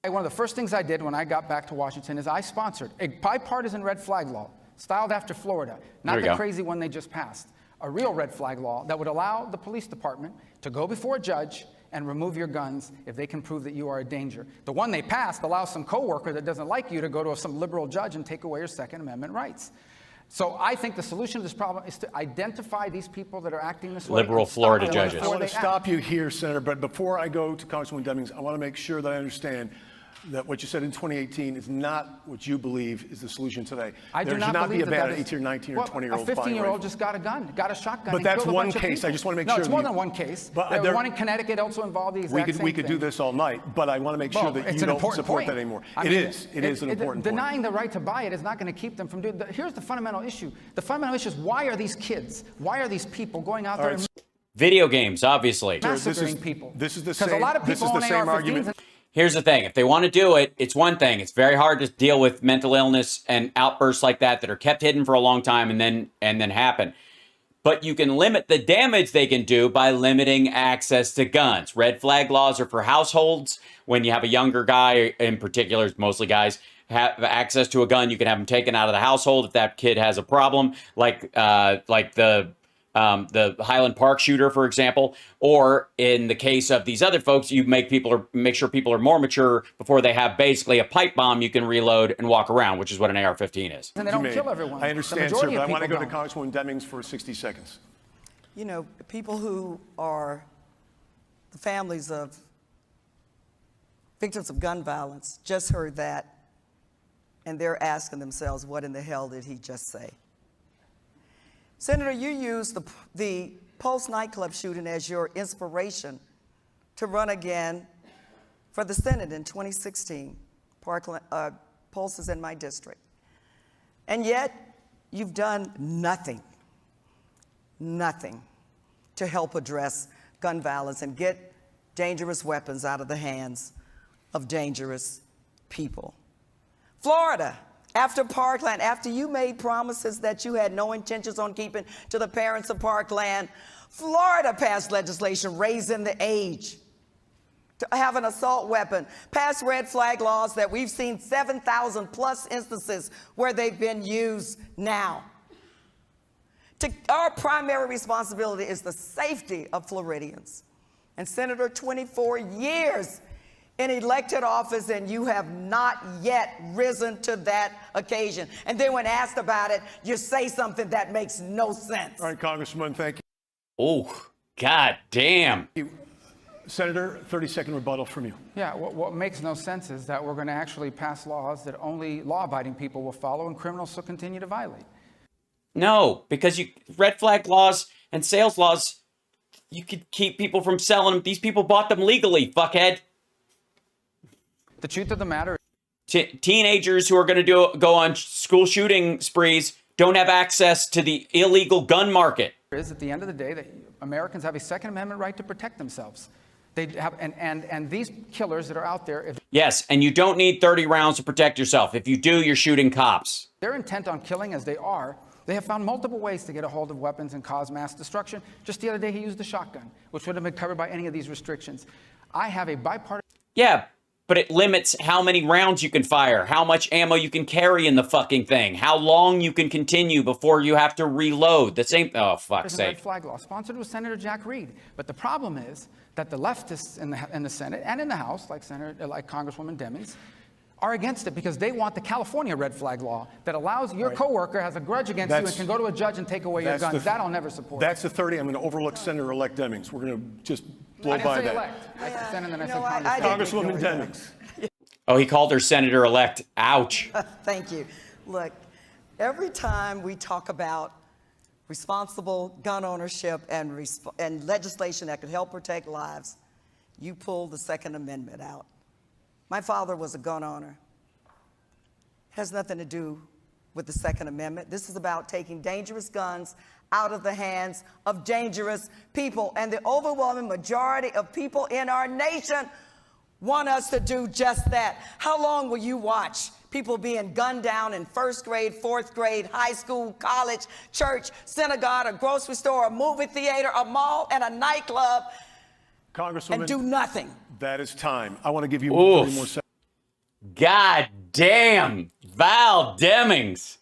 one of the first things I did when I got back to Washington is I sponsored a bipartisan red flag law, styled after Florida, not There we the go. crazy one they just passed, a real red flag law that would allow the police department to go before a judge and remove your guns if they can prove that you are a danger. The one they passed allows some coworker that doesn't like you to go to some liberal judge and take away your Second Amendment rights. So I think the solution to this problem is to identify these people that are acting this way. Liberal and stop Florida them judges. I before want they to act. stop you here, Senator, but before I go to Congresswoman Demmings, I want to make sure that I understand that what you said in 2018 is not what you believe is the solution today. I do there not should not be believe a that ban that on is- 18 or 19 well, or 20-year-old a buying 15-year-old rifles. just got a gun, got a shotgun. But and that's killed a one bunch of case. people. I just want to make no, sure it's that more you- than one case. But The there- one in Connecticut also involved the exact same We could do thing. this all night, but I want to make sure Well, that it's you an don't important support point. that anymore. I It mean, is an important point. Denying the right to buy it is not going to keep them from doing. Here's the fundamental issue. The fundamental issue is why are these kids, why are these people going out there right, and Video games, obviously. massacring people? This is the Because a same- lot of this people is the own same AR-15s argument. and- Here's the thing. If they want to do it, it's one thing. It's very hard to deal with mental illness and outbursts like that are kept hidden for a long time and then happen. But you can limit the damage they can do by limiting access to guns. Red flag laws are for households. When you have a younger guy, in particular, mostly guys, have access to a gun, you can have them taken out of the household if that kid has a problem, like the Highland Park shooter, for example, or in the case of these other folks, you make sure people are more mature before they have basically a pipe bomb you can reload and walk around, which is what an AR-15 is. and they don't kill everyone. I understand, the sir, majority but I of want to go people to don't. Congresswoman Demmings for 60 seconds. You know, people who are the families of victims of gun violence just heard that, and they're asking themselves, what in the hell did he just say? Senator, you used the Pulse nightclub shooting as your inspiration to run again for the Senate in 2016. Pulse is in my district. And yet, you've done nothing to help address gun violence and get dangerous weapons out of the hands of dangerous people. Florida, after Parkland, after you made promises that you had no intentions on keeping to the parents of Parkland, Florida passed legislation raising the age to have an assault weapon, passed red flag laws that we've seen 7,000 plus instances where they've been used now. Our primary responsibility is the safety of Floridians. And Senator, 24 years in elected office, and you have not yet risen to that occasion. And then when asked about it, you say something that makes no sense. All right, Congressman, thank Oh, god damn. you. Senator, 30-second rebuttal from you. Yeah, what makes no sense is that we're going to actually pass laws that only law-abiding people will follow and criminals will continue to violate. No, because red flag laws and sales laws, you could keep people from selling them. These people bought them legally, fuckhead. The truth of the matter Teenagers who are going to go on school shooting sprees don't have access to the illegal gun market. is, at the end of the day, that Americans have a Second Amendment right to protect themselves. They have, and these killers that are out there, if Yes, and you don't need 30 rounds to protect yourself. If you do, you're shooting cops. they're intent on killing as they are, they have found multiple ways to get a hold of weapons and cause mass destruction. Just the other day, he used a shotgun, which would have been covered by any of these restrictions. I have a bipartisan. Yeah, but it limits how many rounds you can fire, how much ammo you can carry in the fucking thing, how long you can continue before you have to reload. The same, oh, fuck's red sake. flag law, sponsored with Senator Jack Reed. But the problem is that the leftists in the Senate and in the House, like Congresswoman Demmings, are against it because they want the California red flag law that allows your coworker has a grudge against you and can go to a judge and take away your guns. That I'll never support. That's the 30. I'm going to overlook Senator-elect Demmings. We're going to just blow I didn't by say that. elect. I said Senator and I said Congresswoman Demmings. Oh, he called her Senator-elect. Ouch. Thank you. Look, every time we talk about responsible gun ownership and legislation that could help protect lives, you pull the Second Amendment out. My father was a gun owner. It has nothing to do with the Second Amendment. This is about taking dangerous guns out of the hands of dangerous people. And the overwhelming majority of people in our nation want us to do just that. How long will you watch people being gunned down in first grade, fourth grade, high school, college, church, synagogue, a grocery store, a movie theater, a mall, and a nightclub, Congresswoman, and do nothing? that is time. I want to give you Oof. 30 more seconds. God damn. Val Demmings.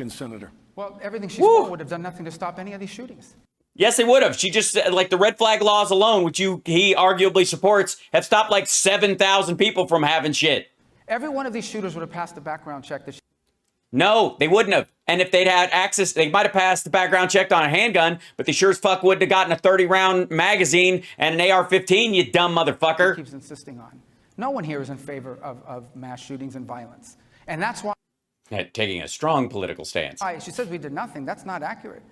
Senator. Well, everything she spoke would have done nothing to stop any of these shootings. Yes, they would have. She just said, like, the red flag laws alone, which he arguably supports, have stopped like 7,000 people from having shit. Every one of these shooters would have passed the background check that No, they wouldn't have. And if they'd had access, they might have passed the background check on a handgun, but they sure as fuck wouldn't have gotten a 30-round magazine and an AR-15, you dumb motherfucker. keeps insisting on. No one here is in favor of mass shootings and violence. And that's why Taking a strong political stance. she says we did nothing. That's not accurate.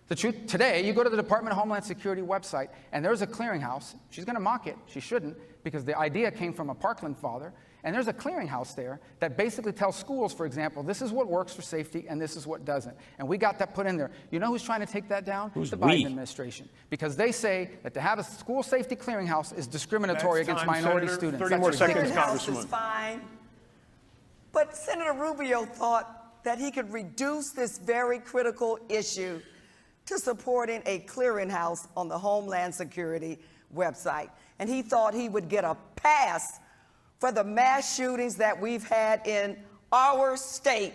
The truth, today, you go to the Department of Homeland Security website, and there's a clearinghouse. She's going to mock it. She shouldn't, because the idea came from a Parkland father. And there's a clearinghouse there that basically tells schools, for example, this is what works for safety and this is what doesn't. And we got that put in there. You know who's trying to take that down? Who's the we? Biden administration. Because they say that to have a school safety clearinghouse is discriminatory That's against time, minority Senator. students. 30 That's more ridiculous. seconds, Clearinghouse is Congresswoman. fine. But Senator Rubio thought that he could reduce this very critical issue to supporting a clearinghouse on the Homeland Security website. And he thought he would get a pass for the mass shootings that we've had in our state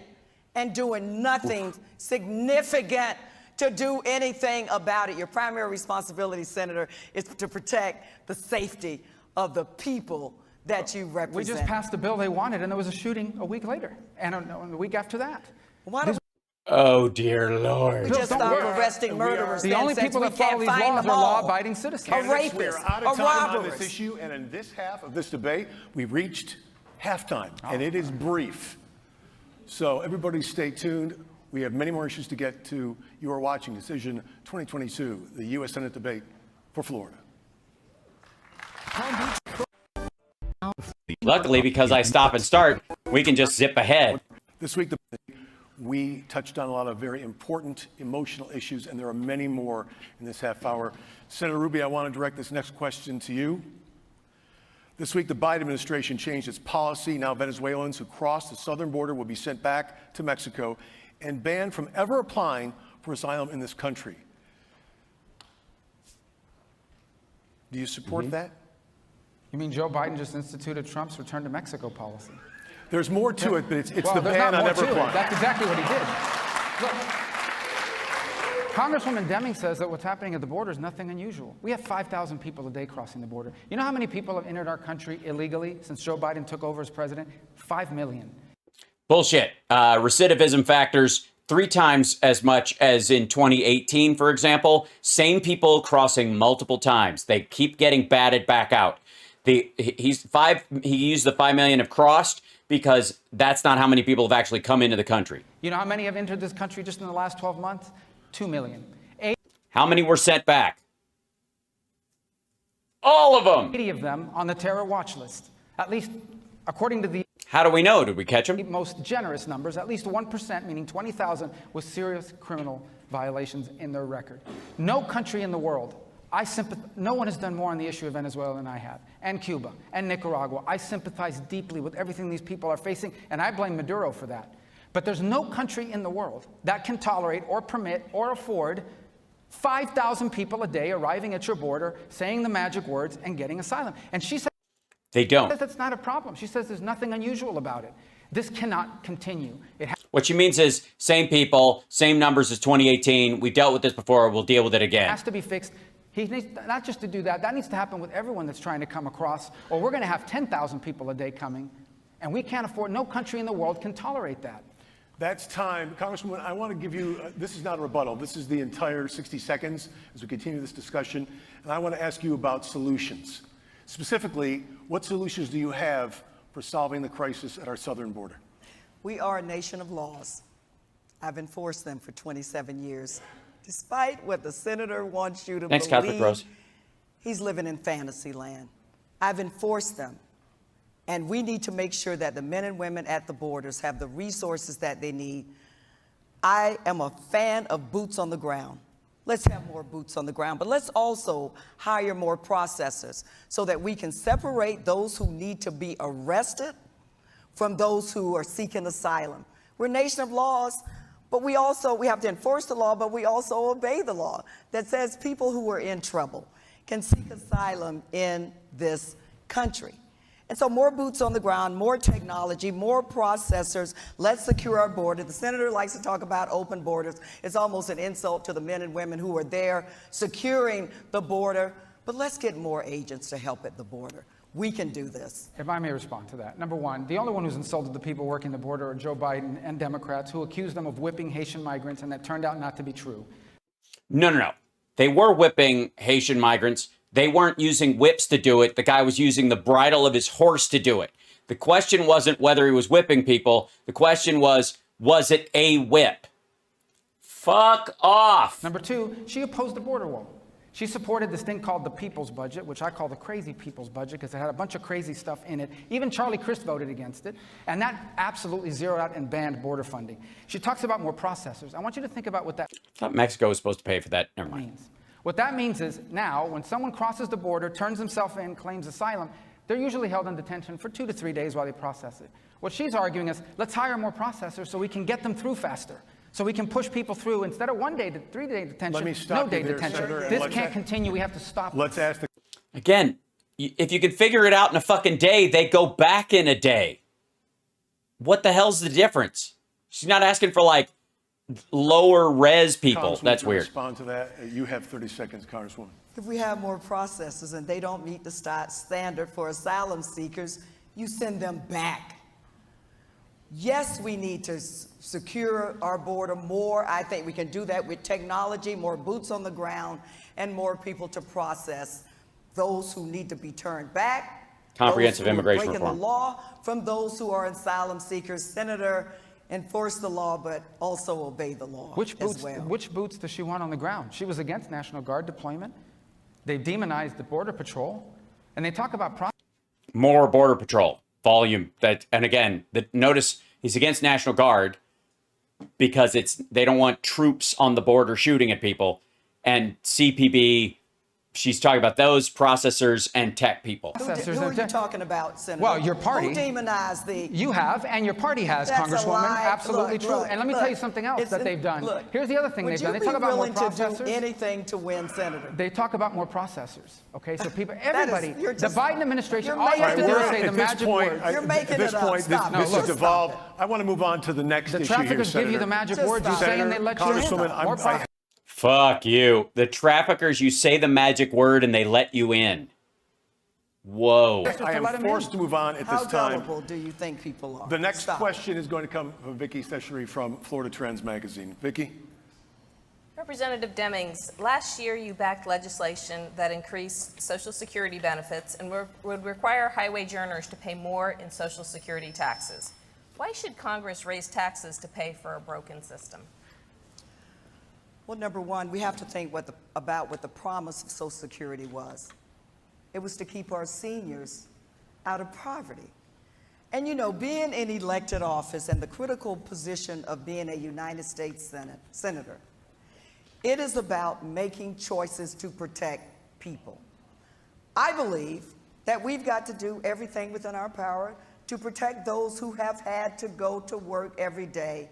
and doing nothing significant to do anything about it. Your primary responsibility, Senator, is to protect the safety of the people that you represent. We just passed the bill they wanted, and there was a shooting a week later, and a week after that. Why don't Oh, dear Lord. we just don't stop worry. arresting murderers? The then, only since people we that follow can't these find laws them are all? law-abiding citizens. A Candidates, rapist, we are out a of time on robber. this issue, and in this half of this debate, we've reached halftime, and it is brief. So everybody stay tuned. We have many more issues to get to. You are watching Decision 2022, the U.S. Senate debate for Florida. Luckily, because I stop and start, we can just zip ahead. This week, we touched on a lot of very important emotional issues, and there are many more in this half hour. Senator Rubio, I want to direct this next question to you. This week, the Biden administration changed its policy. Now, Venezuelans who cross the southern border will be sent back to Mexico and banned from ever applying for asylum in this country. Do you support that? You mean Joe Biden just instituted Trump's return to Mexico policy? There's more to it, but it's Well, the there's ban not on more ever to it. applying. That's exactly what he did. Look, Congresswoman Demmings says that what's happening at the border is nothing unusual. We have 5,000 people a day crossing the border. You know how many people have entered our country illegally since Joe Biden took over as president? 5 million. Bullshit. Recidivism factors 3 times as much as in 2018, for example. Same people crossing multiple times. They keep getting batted back out. He used the 5 million have crossed because that's not how many people have actually come into the country. You know how many have entered this country just in the last 12 months? 2 million. How many were sent back? All of them. 80 of them on the terror watch list. At least, according to the How do we know? Did we catch them? most generous numbers, at least 1%, meaning 20,000, with serious criminal violations in their record. No country in the world, no one has done more on the issue of Venezuela than I have, and Cuba, and Nicaragua. I sympathize deeply with everything these people are facing, and I blame Maduro for that. But there's no country in the world that can tolerate or permit or afford 5,000 people a day arriving at your border, saying the magic words, and getting asylum. And she says They don't. that's not a problem. She says there's nothing unusual about it. This cannot continue. What she means is same people, same numbers as 2018. We dealt with this before. We'll deal with it again. Has to be fixed. He needs not just to do that. That needs to happen with everyone that's trying to come across, or we're going to have 10,000 people a day coming, And we can't afford, no country in the world can tolerate that. That's time. Congresswoman, I want to give you, this is not a rebuttal. This is the entire 60 seconds as we continue this discussion. And I want to ask you about solutions. Specifically, what solutions do you have for solving the crisis at our southern border? We are a nation of laws. I've enforced them for 27 years. Despite what the senator wants you to Thanks, Catholic believe, Rose. he's living in fantasy land. I've enforced them. And we need to make sure that the men and women at the borders have the resources that they need. I am a fan of boots on the ground. Let's have more boots on the ground, but let's also hire more processors so that we can separate those who need to be arrested from those who are seeking asylum. We're a nation of laws, but we have to enforce the law, but we also obey the law that says people who are in trouble can seek asylum in this country. And so more boots on the ground, more technology, more processors. Let's secure our border. The senator likes to talk about open borders. It's almost an insult to the men and women who are there securing the border. But let's get more agents to help at the border. We can do this. If I may respond to that. Number one, the only one who's insulted the people working the border are Joe Biden and Democrats who accused them of whipping Haitian migrants, and that turned out not to be true. No. They were whipping Haitian migrants. They weren't using whips to do it. The guy was using the bridle of his horse to do it. The question wasn't whether he was whipping people. The question was it a whip? Fuck off. Number two, she opposed the border wall. She supported this thing called the People's Budget, which I call the crazy people's budget because it had a bunch of crazy stuff in it. Even Charlie Crist voted against it. And that absolutely zeroed out and banned border funding. She talks about more processors. I want you to think about what that I thought Mexico was supposed to pay for that. Never mind. means. What that means is now, when someone crosses the border, turns himself in, claims asylum, they're usually held in detention for 2 to 3 days while they process it. What she's arguing is, let's hire more processors so we can get them through faster. So we can push people through instead of 1 day to 3 day detention, Let me stop no day you there, detention. Senator, and This let's can't continue. We have to stop. Let's ask the Again, if you can figure it out in a fucking day, they go back in a day. What the hell's the difference? She's not asking for like lower res people. Congresswoman That's to weird. respond to that. You have 30 seconds, Congresswoman. If we have more processors and they don't meet the standard for asylum seekers, you send them back. Yes, we need to secure our border more. I think we can do that with technology, more boots on the ground, and more people to process those who need to be turned back. Comprehensive those who are immigration breaking reform. the law from those who are asylum seekers. Senator, enforce the law, but also obey the law Which boots, as well. which boots does she want on the ground? She was against National Guard deployment. They demonized the Border Patrol. And they talk about More border patrol volume. And again, notice he's against National Guard because they don't want troops on the border shooting at people. And CPB, she's talking about those processors and tech people. Who are you talking about, Senator? Well, your party. Who demonized the... You have, and your party has, That's a Congresswoman. lie. Absolutely Look, true. look, And let me look. tell you something else that they've done. Look, Here's the other thing they've done. They talk about more Would you be willing to do processors. anything to win, Senator? They talk about more processors. Okay, so people, That is- everybody, you're the just- Biden administration, you're all you have to making do it is up. say the At this magic point, words. You're making at this it up. point, Stop this it. has Just devolved. stop I want to move on to the next The issue here, traffickers Senator. give you the magic Just words. You stop say it. and they let you Congresswoman, in. More processors. Fuck you. The traffickers, you say the magic word and they let you in. Whoa. I am let him forced in. to move on at How this time. gullible do you think people are? The next Stop. question is going to come from Vicky Seshary from Florida Trends Magazine. Vicky? Representative Demmings, last year you backed legislation that increased Social Security benefits and would require high-wage earners to pay more in Social Security taxes. Why should Congress raise taxes to pay for a broken system? Well, number one, we have to think about what the promise of Social Security was. It was to keep our seniors out of poverty. And you know, being in elected office and the critical position of being a United States senator, it is about making choices to protect people. I believe that we've got to do everything within our power to protect those who have had to go to work every day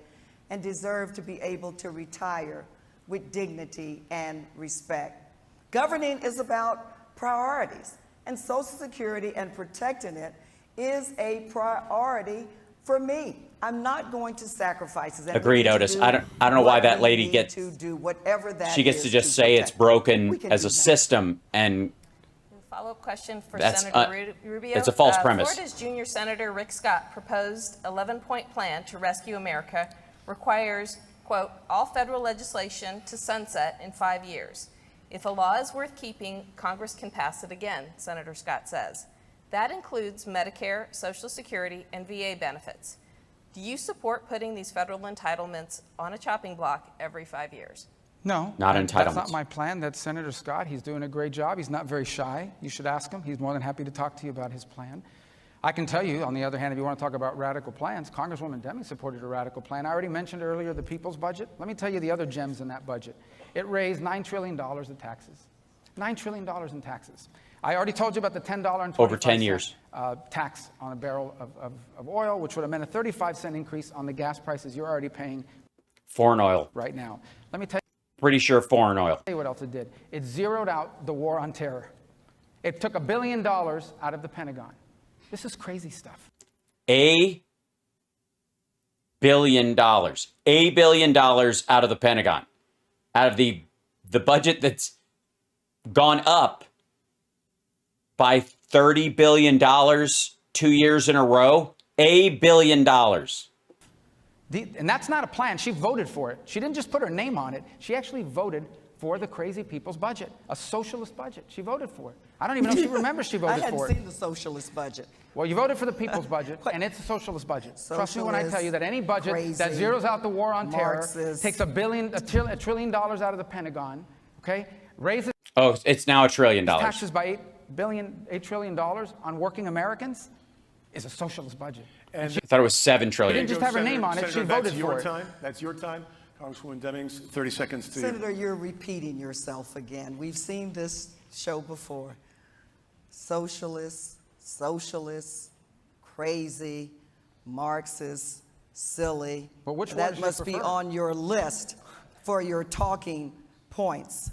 and deserve to be able to retire with dignity and respect. Governing is about priorities, and Social Security and protecting it is a priority for me. I'm not going to sacrifice it. Agreed, Otis. I don't know why that lady to do whatever that She gets to is just say it's protect. broken We can as do a that. system and Follow-up question for That's, Senator Rubio. it's a false premise. Florida's junior senator Rick Scott proposed 11-point plan to rescue America requires, quote, all federal legislation to sunset in 5 years. If a law is worth keeping, Congress can pass it again, Senator Scott says. That includes Medicare, Social Security, and VA benefits. Do you support putting these federal entitlements on a chopping block every 5 years? No. Not That's entitlements. not my plan. That's Senator Scott. He's doing a great job. He's not very shy. You should ask him. He's more than happy to talk to you about his plan. I can tell you, on the other hand, if you want to talk about radical plans, Congresswoman Demmings supported a radical plan. I already mentioned earlier the people's budget. Let me tell you the other gems in that budget. It raised $9 trillion in taxes. $9 trillion in taxes. I already told you about the $10.25 Over 10 years. Tax on a barrel of oil, which would have meant a 35-cent increase on the gas prices you're already paying Foreign oil. right now. Let me tell Pretty sure foreign oil. you what else it did. It zeroed out the war on terror. It took $1 billion out of the Pentagon. This is crazy stuff. $1 billion. $1 billion out of the Pentagon. Out of the budget that's gone up by $30 billion 2 years in a row. $1 billion. And that's not a plan. She voted for it. She didn't just put her name on it. She actually voted for the crazy people's budget, a socialist budget. She voted for it. I don't even know if she remembers she voted I hadn't for it. seen the socialist budget. Well, you voted for the people's budget, and it's a socialist budget. Trust me when I tell you that any budget that crazy, zeroes out the war on terror, Marxist. takes $1 trillion out of the Pentagon, okay, raises Oh, it's now $1 trillion. taxes by $8 trillion on working Americans, is a socialist budget. I thought it was $7 trillion. She didn't just have her name on it, she voted for it. That's your time. Congresswoman Demmings, 30 seconds to you. Senator, you're repeating yourself again. We've seen this show before. Socialists, crazy, Marxist, silly. But which one that does she must be prefer? on your list for your talking points.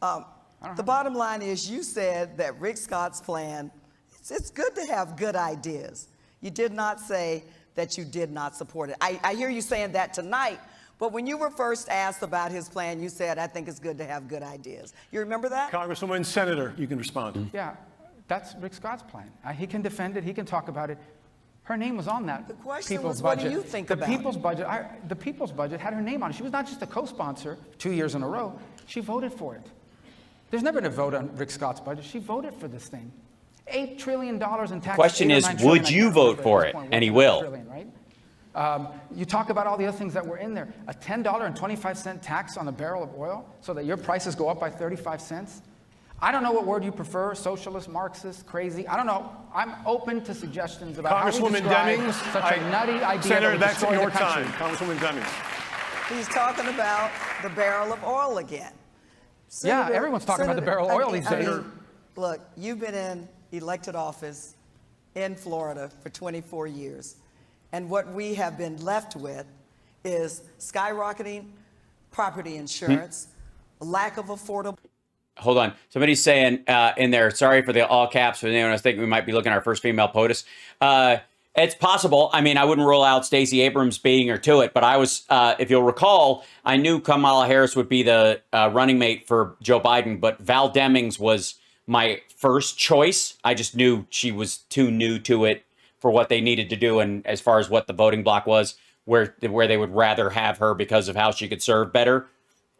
The bottom line is you said that Rick Scott's plan, it's good to have good ideas. You did not say that you did not support it. I hear you saying that tonight, but when you were first asked about his plan, you said, I think it's good to have good ideas. You remember that? Congresswoman, Senator, you can respond. Yeah, that's Rick Scott's plan. He can defend it, he can talk about it. Her name was on that. The question people's was, what budget. do you think the about people's budget? The people's budget had her name on it. She was not just a co-sponsor 2 years in a row. She voted for it. There's never been a vote on Rick Scott's budget. She voted for this thing. $8 trillion in taxes. Question is, would you vote for it? And he will. Right? You talk about all the other things that were in there. A $10.25 tax on a barrel of oil so that your prices go up by 35 cents. I don't know what word you prefer, socialist, Marxist, crazy. I don't know. I'm open to suggestions about how we Congresswoman describe Demmings, such a nutty idea Senator, that would that's destroy your the country. time. Congresswoman Demmings. He's talking about the barrel of oil again. Yeah, everyone's talking about the barrel of oil these days. Look, you've been in elected office in Florida for 24 years. And what we have been left with is skyrocketing property insurance, lack of affordable. Hold on. Somebody's saying in there, sorry for the all caps, but anyone was thinking we might be looking at our first female POTUS. It's possible. I mean, I wouldn't rule out Stacey Abrams beating her to it, but I was, if you'll recall, I knew Kamala Harris would be the running mate for Joe Biden, but Val Demmings was my first choice. I just knew she was too new to it for what they needed to do, and as far as what the voting block was, where they would rather have her because of how she could serve better.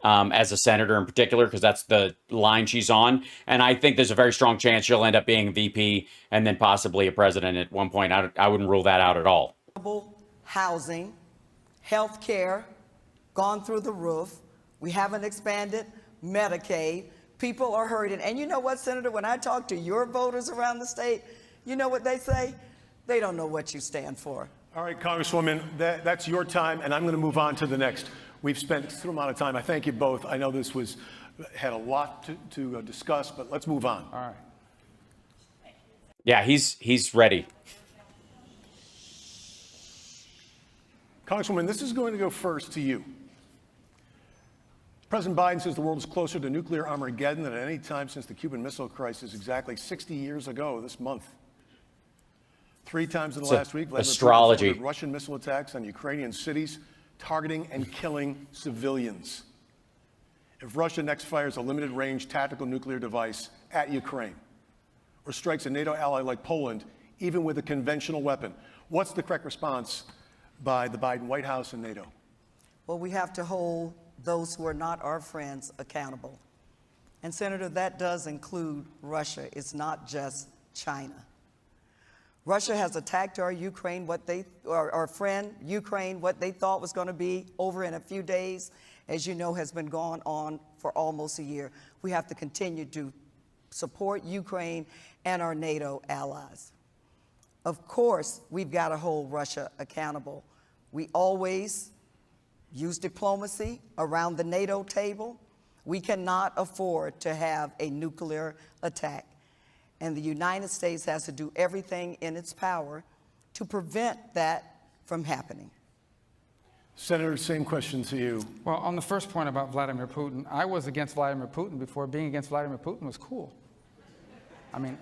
As a senator in particular, because that's the line she's on. And I think there's a very strong chance she'll end up being VP and then possibly a president at one point. I wouldn't rule that out at all. Housing, health care, gone through the roof. We haven't expanded Medicaid. People are hurting. And you know what, Senator, when I talk to your voters around the state, you know what they say? They don't know what you stand for. All right, Congresswoman, that's your time, and I'm going to move on to the next. We've spent a considerable amount of time. I thank you both. I know this had a lot to discuss, but let's move on. All right. Yeah, he's ready. Congresswoman, this is going to go first to you. President Biden says the world is closer to nuclear Armageddon than at any time since the Cuban Missile Crisis exactly 60 years ago this month. 3 times in the last week, Vladimir Putin ordered Russian missile attacks on Ukrainian cities, targeting and killing civilians. If Russia next fires a limited-range tactical nuclear device at Ukraine, or strikes a NATO ally like Poland, even with a conventional weapon. What's the correct response by the Biden White House and NATO? Well, we have to hold those who are not our friends accountable. And Senator, that does include Russia. It's not just China. Russia has attacked our Ukraine, our friend Ukraine, what they thought was going to be over in a few days, as you know, has been going on for almost a year. We have to continue to support Ukraine and our NATO allies. Of course, we've got to hold Russia accountable. We always use diplomacy around the NATO table. We cannot afford to have a nuclear attack. And the United States has to do everything in its power to prevent that from happening. Senator, same question to you. Well, on the first point about Vladimir Putin, I was against Vladimir Putin before being against Vladimir Putin was cool. I mean,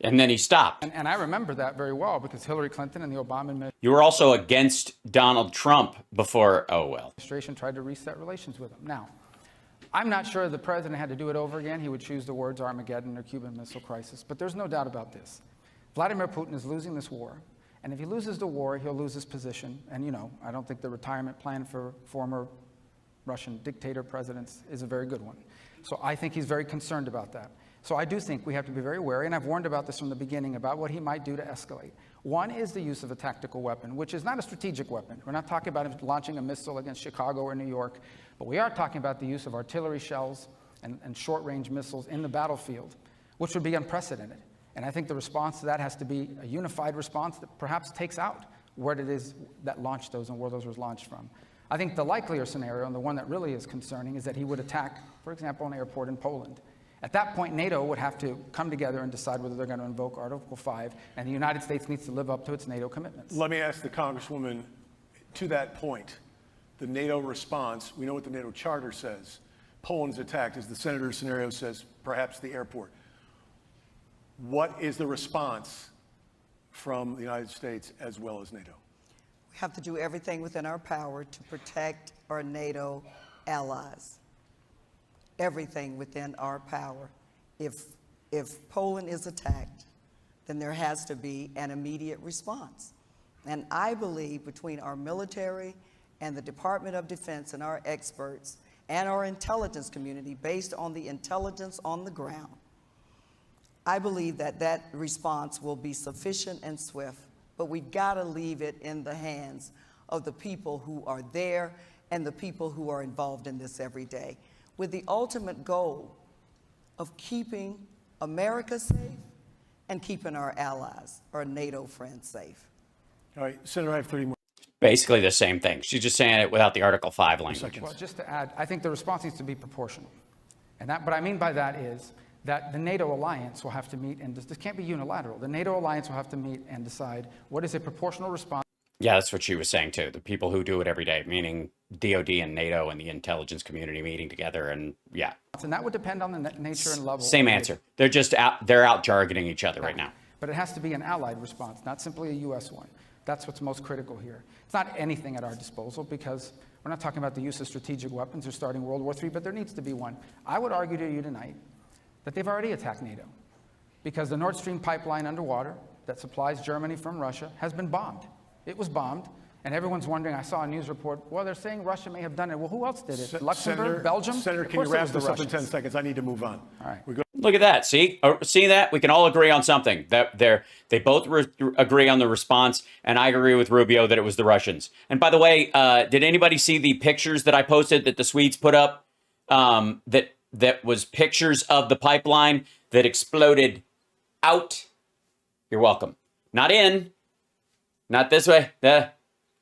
And then he stopped. and I remember that very well because Hillary Clinton and the Obama You were also against Donald Trump before, oh well. administration tried to reset relations with him. Now, I'm not sure the president had to do it over again. He would choose the words Armageddon or Cuban Missile Crisis, but there's no doubt about this. Vladimir Putin is losing this war, and if he loses the war, he'll lose his position. And, you know, I don't think the retirement plan for former Russian dictator presidents is a very good one. So I think he's very concerned about that. So I do think we have to be very wary, and I've warned about this from the beginning, about what he might do to escalate. One is the use of a tactical weapon, which is not a strategic weapon. We're not talking about him launching a missile against Chicago or New York, but we are talking about the use of artillery shells and short-range missiles in the battlefield, which would be unprecedented. And I think the response to that has to be a unified response that perhaps takes out what it is that launched those and where those were launched from. I think the likelier scenario, and the one that really is concerning, is that he would attack, for example, an airport in Poland. At that point, NATO would have to come together and decide whether they're going to invoke Article 5, and the United States needs to live up to its NATO commitments. Let me ask the Congresswoman, to that point, the NATO response, we know what the NATO charter says. Poland's attacked, as the senator's scenario says, perhaps the airport. What is the response from the United States as well as NATO? We have to do everything within our power to protect our NATO allies. Everything within our power. If Poland is attacked, then there has to be an immediate response. And I believe between our military and the Department of Defense and our experts and our intelligence community, based on the intelligence on the ground, I believe that that response will be sufficient and swift, but we've got to leave it in the hands of the people who are there and the people who are involved in this every day, with the ultimate goal of keeping America safe and keeping our allies, our NATO friends safe. All right, Senator, I have 30 more Basically the same thing. She's just saying it without the Article 5 language. seconds. Well, just to add, I think the response needs to be proportional. And that, what I mean by that is that the NATO alliance will have to meet, and this can't be unilateral. The NATO alliance will have to meet and decide what is a proportional response. Yeah, that's what she was saying too. The people who do it every day, meaning DOD and NATO and the intelligence community meeting together, and yeah. And that would depend on the nature and level. Same answer. They're just out jargoning each other right now. But it has to be an allied response, not simply a U.S. one. That's what's most critical here. It's not anything at our disposal, because we're not talking about the use of strategic weapons or starting World War III, but there needs to be one. I would argue to you tonight that they've already attacked NATO, because the Nord Stream pipeline underwater that supplies Germany from Russia has been bombed. It was bombed, and everyone's wondering, I saw a news report, well, they're saying Russia may have done it. Well, who else did it? Luxembourg, Senator, Belgium? Senator, Of can you course it wrap was the this up in 10 Russians. seconds? I need to move on. All right. We go. Look at that. See that? We can all agree on something. That they both agree on the response, and I agree with Rubio that it was the Russians. And by the way, did anybody see the pictures that I posted that the Swedes put up? That was pictures of the pipeline that exploded out. You're welcome. Not in. Not this way.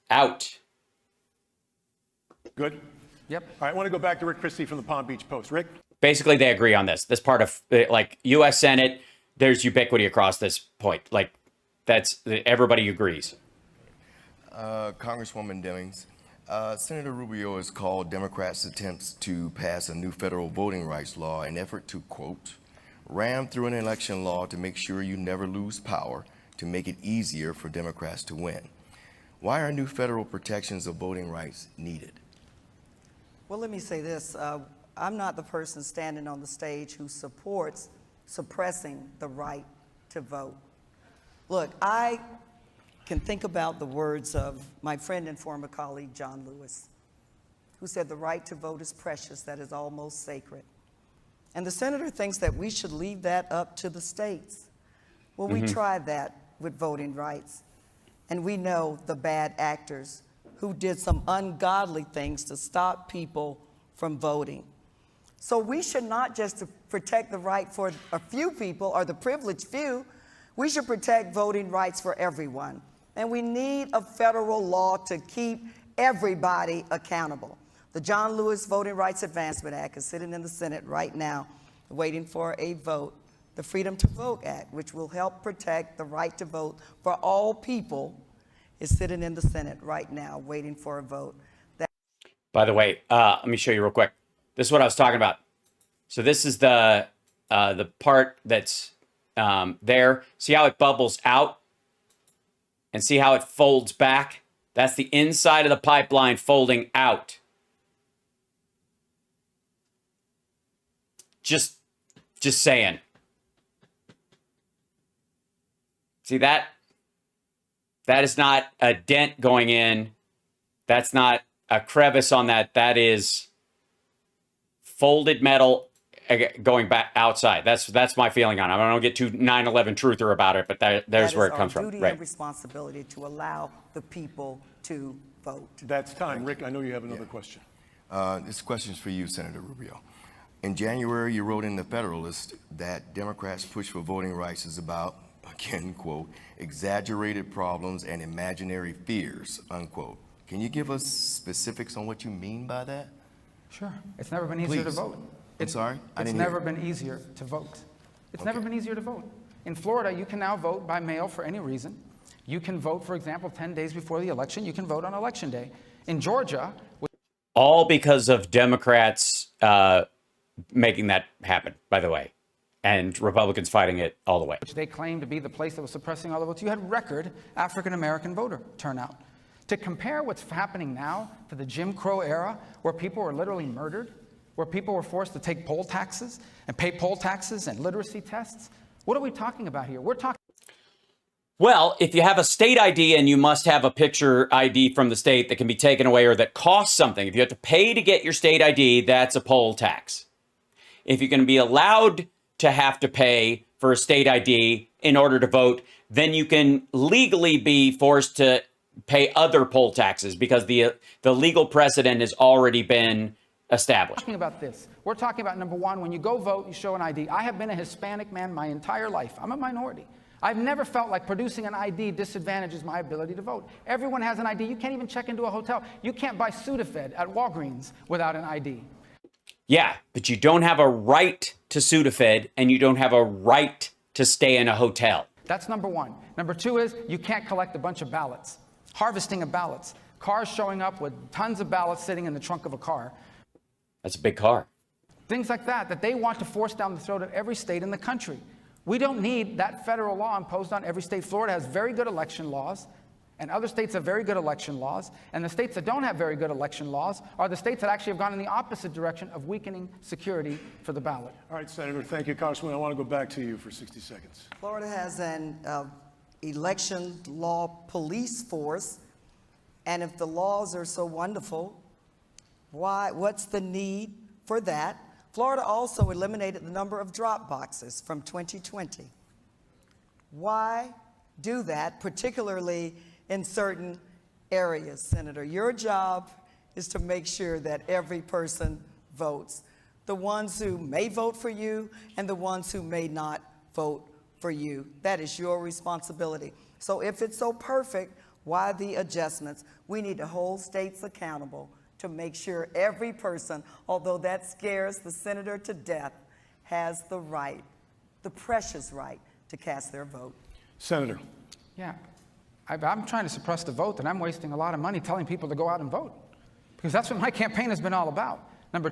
Out. Good? Yep. All right, I want to go back to Rick Christie from the Palm Beach Post. Rick? Basically, they agree on this. This part of, like, U.S. Senate, there's ubiquity across this point. Like, everybody agrees. Congresswoman Demmings, Senator Rubio has called Democrats' attempts to pass a new federal voting rights law an effort to, quote, ram through an election law to make sure you never lose power, to make it easier for Democrats to win. Why are new federal protections of voting rights needed? Well, let me say this. I'm not the person standing on the stage who supports suppressing the right to vote. Look, I can think about the words of my friend and former colleague, John Lewis, who said the right to vote is precious, that is almost sacred. And the senator thinks that we should leave that up to the states. Well, we tried that with voting rights, and we know the bad actors who did some ungodly things to stop people from voting. So we should not just protect the right for a few people or the privileged few, we should protect voting rights for everyone. And we need a federal law to keep everybody accountable. The John Lewis Voting Rights Advancement Act is sitting in the Senate right now, waiting for a vote. The Freedom to Vote Act, which will help protect the right to vote for all people, is sitting in the Senate right now, waiting for a vote. By the way, let me show you real quick. This is what I was talking about. So this is the part that's there. See how it bubbles out? And see how it folds back? That's the inside of the pipeline folding out. Just saying. See that? That is not a dent going in. That's not a crevice on that. That is folded metal going back outside. That's my feeling on it. I don't get too 9/11 truther about it, but there's where it comes from. Duty Right. and responsibility to allow the people to vote. That's time. Rick, I know you have another question. This question is for you, Senator Rubio. In January, you wrote in the Federalist that Democrats' push for voting rights is about, again, quote, exaggerated problems and imaginary fears, unquote. Can you give us specifics on what you mean by that? Sure. It's never been easier to Please. vote. I'm sorry? I It's didn't hear. never been easier to vote. It's never been easier to vote. In Florida, you can now vote by mail for any reason. You can vote, for example, 10 days before the election. You can vote on Election Day. In Georgia, All because of Democrats making that happen, by the way, and Republicans fighting it all the way. which they claim to be the place that was suppressing all the votes, you had record African-American voter turnout. To compare what's happening now to the Jim Crow era, where people were literally murdered, where people were forced to take poll taxes and pay poll taxes and literacy tests, what are we talking about here? We're talking. Well, if you have a state ID and you must have a picture ID from the state that can be taken away or that costs something, if you have to pay to get your state ID, that's a poll tax. If you're going to be allowed to have to pay for a state ID in order to vote, then you can legally be forced to pay other poll taxes because the legal precedent has already been established. Talking about this. We're talking about, number one, when you go vote, you show an ID. I have been a Hispanic man my entire life. I'm a minority. I've never felt like producing an ID disadvantages my ability to vote. Everyone has an ID. You can't even check into a hotel. You can't buy Sudafed at Walgreens without an ID. Yeah, but you don't have a right to Sudafed and you don't have a right to stay in a hotel. That's number one. Number two is you can't collect a bunch of ballots. Harvesting of ballots. Cars showing up with tons of ballots sitting in the trunk of a car. That's a big car. Things like that they want to force down the throat of every state in the country. We don't need that federal law imposed on every state. Florida has very good election laws, and other states have very good election laws. And the states that don't have very good election laws are the states that actually have gone in the opposite direction of weakening security for the ballot. All right, Senator, thank you. Congressman, I want to go back to you for 60 seconds. Florida has an election law police force, and if the laws are so wonderful, what's the need for that? Florida also eliminated the number of drop boxes from 2020. Why do that, particularly in certain areas, Senator? Your job is to make sure that every person votes. The ones who may vote for you and the ones who may not vote for you. That is your responsibility. So if it's so perfect, why the adjustments? We need to hold states accountable to make sure every person, although that scares the senator to death, has the right, the precious right, to cast their vote. Senator. Yeah, I'm trying to suppress the vote, and I'm wasting a lot of money telling people to go out and vote, because that's what my campaign has been all about. Number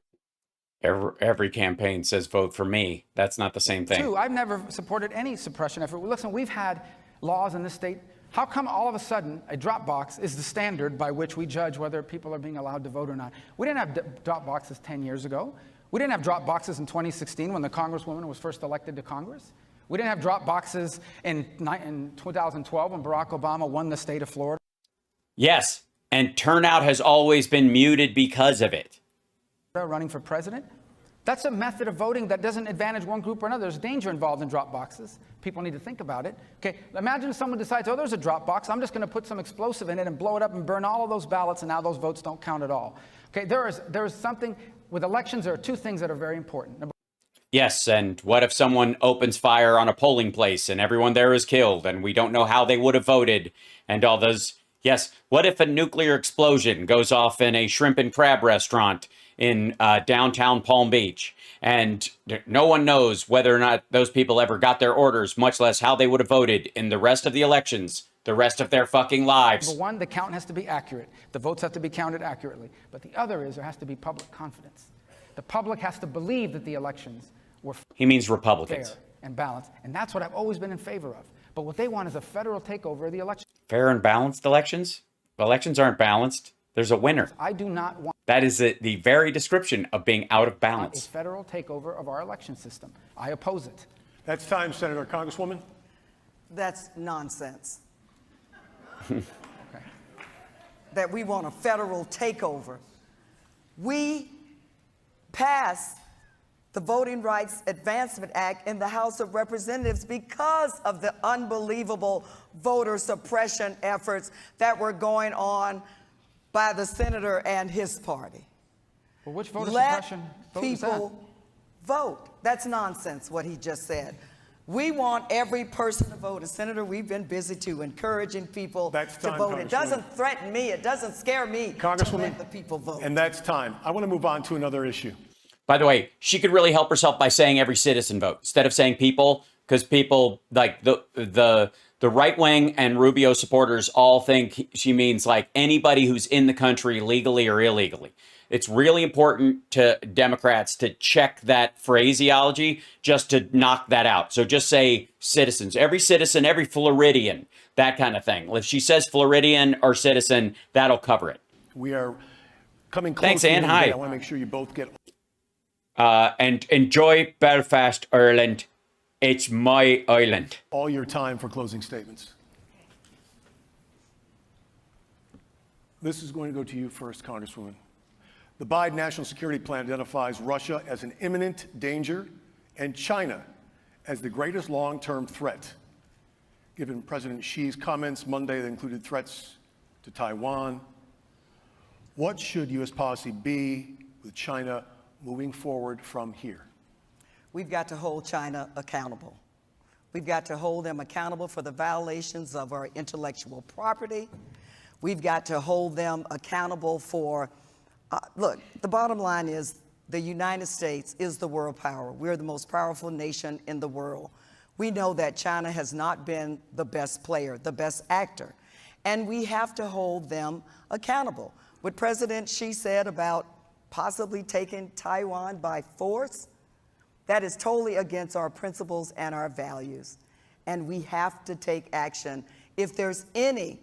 Every campaign says vote for me. That's not the same thing. two, I've never supported any suppression effort. Listen, we've had laws in this state. How come all of a sudden a drop box is the standard by which we judge whether people are being allowed to vote or not? We didn't have drop boxes 10 years ago. We didn't have drop boxes in 2016 when the Congresswoman was first elected to Congress. We didn't have drop boxes in 2012 when Barack Obama won the state of Florida. Yes, and turnout has always been muted because of it. Running for president. That's a method of voting that doesn't advantage one group or another. There's danger involved in drop boxes. People need to think about it. Okay, imagine someone decides, oh, there's a drop box. I'm just going to put some explosive in it and blow it up and burn all of those ballots, and now those votes don't count at all. Okay, there is something with elections. There are two things that are very important. Yes, and what if someone opens fire on a polling place and everyone there is killed and we don't know how they would have voted and all those? Yes, what if a nuclear explosion goes off in a shrimp and crab restaurant in downtown Palm Beach and no one knows whether or not those people ever got their orders, much less how they would have voted in the rest of the elections, the rest of their fucking lives? Number one, the count has to be accurate. The votes have to be counted accurately. But the other is there has to be public confidence. The public has to believe that the elections were He means Republicans. fair and balanced. And that's what I've always been in favor of. But what they want is a federal takeover of the election. Fair and balanced elections? Elections aren't balanced. There's a winner. I do not want That is the very description of being out of a balance. federal takeover of our election system. I oppose it. That's time, Senator. Congresswoman? That's nonsense. That we want a federal takeover. We passed the Voting Rights Advancement Act in the House of Representatives because of the unbelievable voter suppression efforts that were going on by the senator and his party. Well, which voter Let suppression vote is that? people vote. That's nonsense, what he just said. We want every person to vote. And Senator, we've been busy too, encouraging people That's to time, vote. It Congresswoman. doesn't threaten me. It doesn't scare me to Congresswoman, let the people vote. and that's time. I want to move on to another issue. By the way, she could really help herself by saying every citizen vote instead of saying people, because people like the right wing and Rubio supporters all think she means like anybody who's in the country legally or illegally. It's really important to Democrats to check that phraseology just to knock that out. So just say citizens, every citizen, every Floridian, that kind of thing. If she says Floridian or citizen, that'll cover it. We are coming close Thanks, to the Ann. end of the day. Hi. I want to make sure you both get And enjoy Belfast, Ireland. It's my island. all your time for closing statements. This is going to go to you first, Congresswoman. The Biden National Security Plan identifies Russia as an imminent danger and China as the greatest long-term threat. Given President Xi's comments Monday that included threats to Taiwan, what should U.S. policy be with China moving forward from here? We've got to hold China accountable. We've got to hold them accountable for the violations of our intellectual property. We've got to hold them accountable for, look, the bottom line is the United States is the world power. We're the most powerful nation in the world. We know that China has not been the best player, the best actor, and we have to hold them accountable. What President Xi said about possibly taking Taiwan by force, that is totally against our principles and our values. And we have to take action if there's any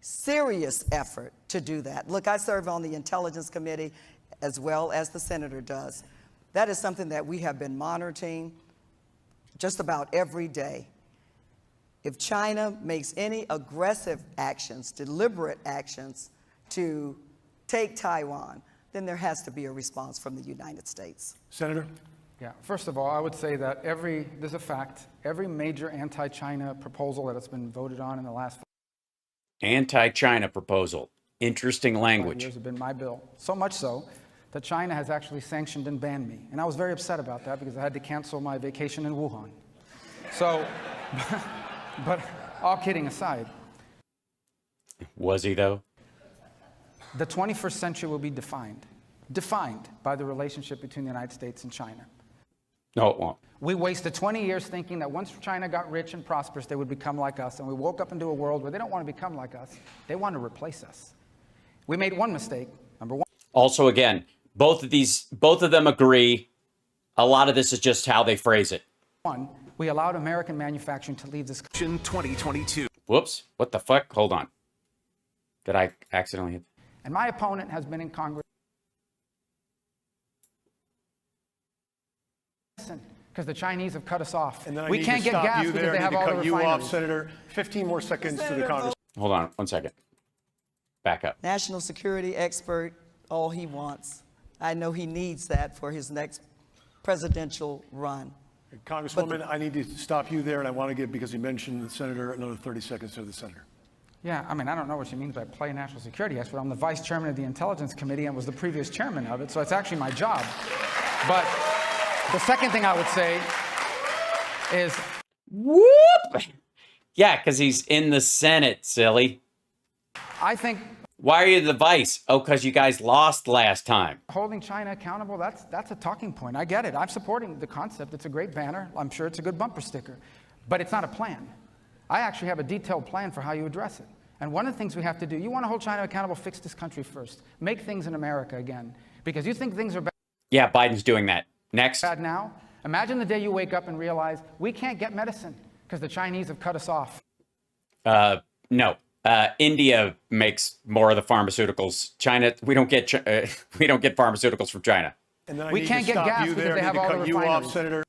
serious effort to do that. Look, I serve on the Intelligence Committee as well as the Senator does. That is something that we have been monitoring just about every day. If China makes any aggressive actions, deliberate actions to take Taiwan, then there has to be a response from the United States. Senator? Yeah, first of all, I would say that there's a fact, every major anti-China proposal that has been voted on in the last Anti-China proposal. Interesting 5 language. years have been my bill. So much so that China has actually sanctioned and banned me. And I was very upset about that because I had to cancel my vacation in Wuhan. So, but all kidding aside, Was he though? the 21st century will be defined by the relationship between the United States and China. No, it won't. We wasted 20 years thinking that once China got rich and prosperous, they would become like us. And we woke up into a world where they don't want to become like us. They want to replace us. We made one mistake. Number one. Also, again, both of them agree. A lot of this is just how they phrase it. We allowed American manufacturing to leave this country. 2022. Whoops. What the fuck? Hold on. Did I accidentally hit? And my opponent has been in Congress because the Chinese have cut us off. And then I We need can't to get stop gas you because there. they I have need to all the cut you off, refineries. Senator. 15 more seconds to the Congress. Hold on 1 second. Back up. National security expert, all he wants. I know he needs that for his next presidential run. Congresswoman, I need to stop you there, and I want to give, because you mentioned the senator, another 30 seconds to the senator. Yeah, I mean, I don't know what she means by play national security expert. I'm the vice chairman of the Intelligence Committee and was the previous chairman of it, so it's actually my job. But the second thing I would say is, Whoop! Yeah, because he's in the Senate, silly. I think Why are you the vice? Oh, because you guys lost last time. holding China accountable, that's a talking point. I get it. I'm supporting the concept. It's a great banner. I'm sure it's a good bumper sticker. But it's not a plan. I actually have a detailed plan for how you address it. And one of the things we have to do, you want to hold China accountable, fix this country first. Make things in America again. Because you think things are Yeah, Biden's doing that. Next. bad now. Imagine the day you wake up and realize we can't get medicine because the Chinese have cut us off. No. India makes more of the pharmaceuticals. China, we don't get pharmaceuticals from China. And then I We need can't to get stop gas you because there. they I have need to all the cut you off, refineries. Senator.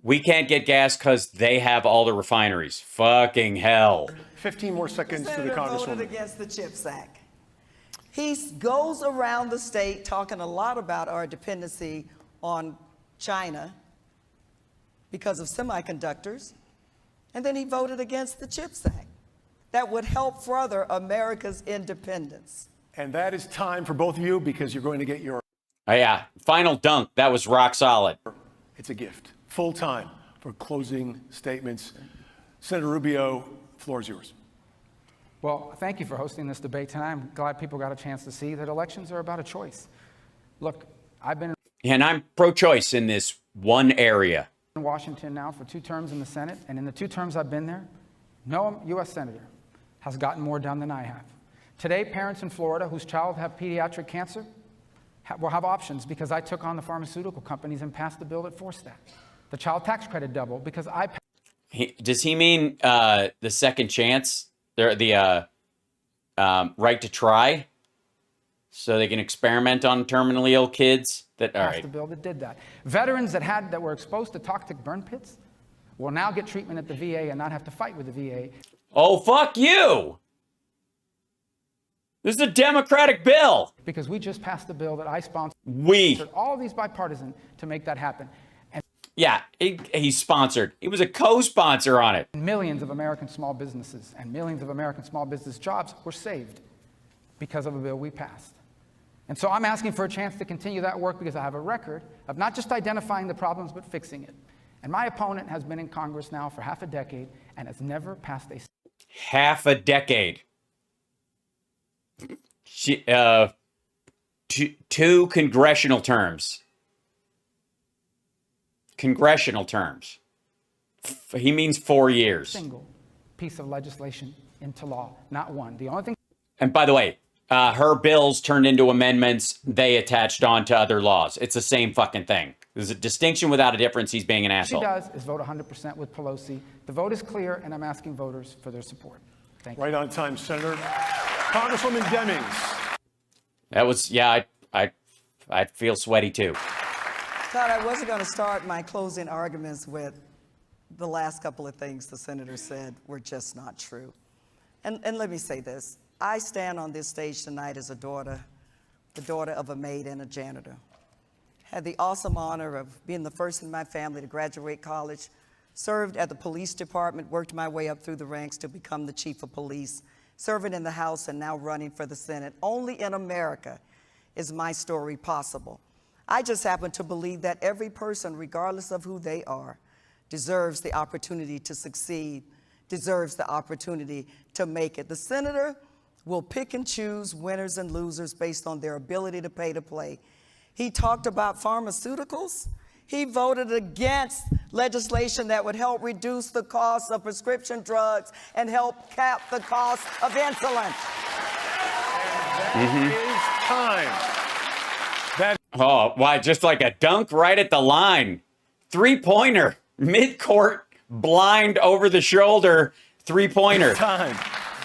We can't get gas because they have all the refineries. Fucking hell. 15 more seconds to the Senator voted Congresswoman. against the CHIPS Act. He goes around the state talking a lot about our dependency on China because of semiconductors, and then he voted against the CHIPS Act. That would help further America's independence. And that is time for both of you, because you're going to get your, Oh, yeah. Final dunk. That was rock solid. it's a gift, full time for closing statements. Senator Rubio, floor is yours. Well, thank you for hosting this debate tonight. I'm glad people got a chance to see that elections are about a choice. Look, I've been And I'm pro-choice in this one area. in Washington now for 2 terms in the Senate, and in the 2 terms I've been there, no U.S. senator has gotten more done than I have. Today, parents in Florida whose child have pediatric cancer will have options because I took on the pharmaceutical companies and passed the bill that forced that. The child tax credit doubled because I Does he mean the second chance? The right to try? So they can experiment on terminally ill kids? All passed right. the bill that did that. Veterans that were exposed to toxic burn pits will now get treatment at the VA and not have to fight with the VA. Oh, fuck you! This is a Democratic bill. Because we just passed the bill that I sponsored. We. All of these bipartisan to make that happen. And Yeah, he's sponsored. He was a co-sponsor on it. millions of American small businesses and millions of American small business jobs were saved because of a bill we passed. And so I'm asking for a chance to continue that work because I have a record of not just identifying the problems, but fixing it. And my opponent has been in Congress now for half a decade and has never passed a Half a decade. Two congressional terms. Congressional terms. He means 4 years. single piece of legislation into law, not one. The only thing And by the way, her bills turned into amendments they attached on to other laws. It's the same fucking thing. There's a distinction without a difference. He's being an she asshole. does is vote 100% with Pelosi. The vote is clear, and I'm asking voters for their support. Thank you. Right on time, Senator. Congresswoman Demmings. That was, yeah, I feel sweaty too. Todd, I wasn't going to start my closing arguments with the last couple of things the senator said were just not true. And let me say this. I stand on this stage tonight as a daughter, the daughter of a maid and a janitor. Had the awesome honor of being the first in my family to graduate college, served at the police department, worked my way up through the ranks to become the chief of police, serving in the House and now running for the Senate. Only in America is my story possible. I just happen to believe that every person, regardless of who they are, deserves the opportunity to succeed, deserves the opportunity to make it. The senator will pick and choose winners and losers based on their ability to pay to play. He talked about pharmaceuticals. He voted against legislation that would help reduce the cost of prescription drugs and help cap the cost of insulin. Is time. That Oh, why? Just like a dunk right at the line. 3-pointer. Mid-court, blind over the shoulder, 3-pointer. time.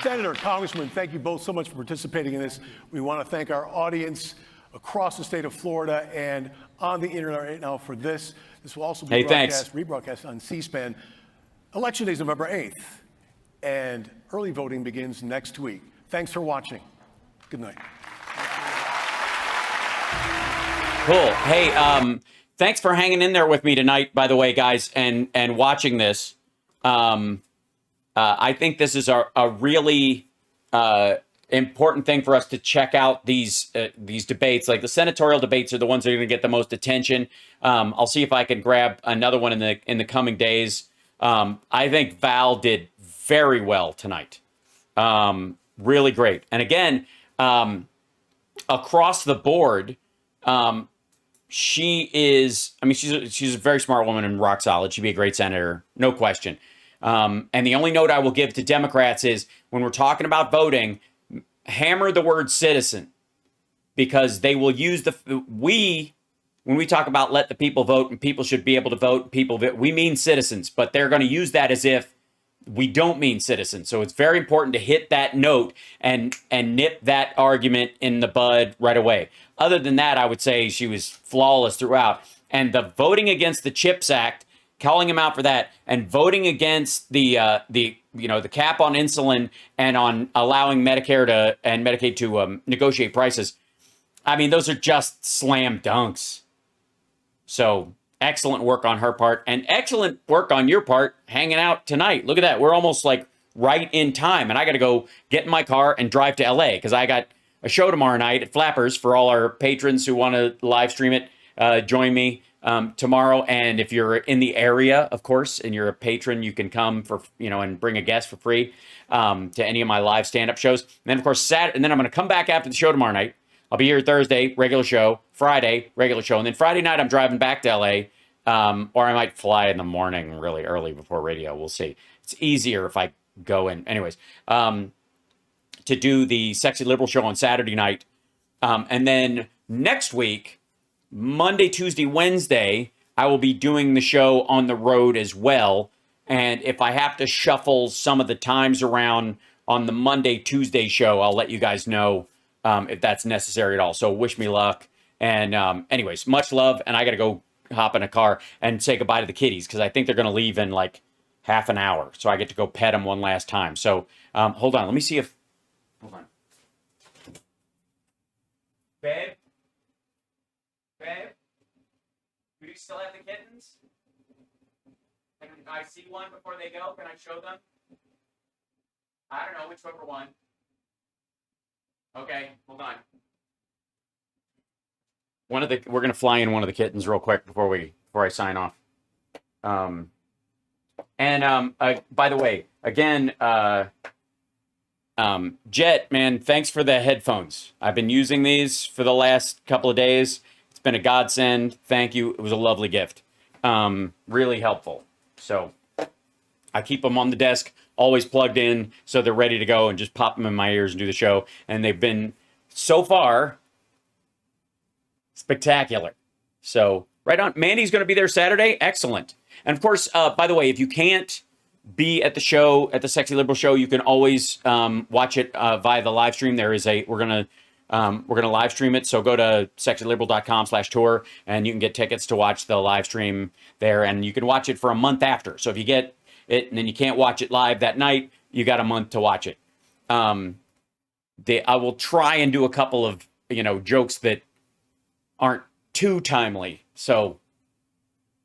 Senator, Congressman, thank you both so much for participating in this. We want to thank our audience across the state of Florida and on the internet right now for this. This will also be Hey, thanks. rebroadcast on C-SPAN. Election day is November 8th, and early voting begins next week. Thanks for watching. Good night. Cool. Hey, thanks for hanging in there with me tonight, by the way, guys, and watching this. I think this is a really important thing for us to check out these debates. Like the senatorial debates are the ones that are going to get the most attention. I'll see if I can grab another one in the coming days. I think Val did very well tonight. Really great. And again, across the board, she is, I mean, she's a very smart woman and rock solid. She'd be a great senator, no question. And the only note I will give to Democrats is when we're talking about voting, hammer the word citizen, because they will use when we talk about let the people vote and people should be able to vote, we mean citizens, but they're going to use that as if we don't mean citizens. So it's very important to hit that note and nip that argument in the bud right away. Other than that, I would say she was flawless throughout. And the voting against the CHIPS Act, calling him out for that, and voting against the cap on insulin and on allowing Medicare and Medicaid to negotiate prices. I mean, those are just slam dunks. So excellent work on her part, and excellent work on your part hanging out tonight. Look at that. We're almost like right in time, and I got to go get in my car and drive to LA because I got a show tomorrow night at Flappers for all our patrons who want to live stream it. Join me tomorrow. And if you're in the area, of course, and you're a patron, you can come for, and bring a guest for free to any of my live stand-up shows. And then, of course, and then I'm going to come back after the show tomorrow night. I'll be here Thursday, regular show, Friday, regular show. And then Friday night, I'm driving back to LA, or I might fly in the morning really early before radio. We'll see. It's easier if I go in. Anyways, to do the Sexy Liberal show on Saturday night. And then next week, Monday, Tuesday, Wednesday, I will be doing the show on the road as well. And if I have to shuffle some of the times around on the Monday, Tuesday show, I'll let you guys know if that's necessary at all. So wish me luck. And anyways, much love. And I got to go hop in a car and say goodbye to the kitties because I think they're going to leave in like half an hour. So I get to go pet them one last time. So hold on. Let me see if... Hold on. Babe? Babe? Do you still have the kittens? Can I see one before they go? Can I show them? I don't know. Whichever one. Okay, hold on. We're gonna fly in one of the kittens real quick before I sign off. By the way, again, Jet, man, thanks for the headphones. I've been using these for the last couple of days. It's been a godsend. Thank you. It was a lovely gift. Really helpful. So I keep them on the desk, always plugged in, so they're ready to go, and just pop them in my ears and do the show. And they've been, so far, spectacular. So right on. Mandy's going to be there Saturday. Excellent. And of course, by the way, if you can't be at the show, at the Sexy Liberal show, you can always watch it via the live stream. We're gonna live stream it. So go to sexyliberal.com/tour and you can get tickets to watch the live stream there, and you can watch it for a month after. So if you get it and then you can't watch it live that night, you got a month to watch it. I will try and do a couple of jokes that aren't too timely, so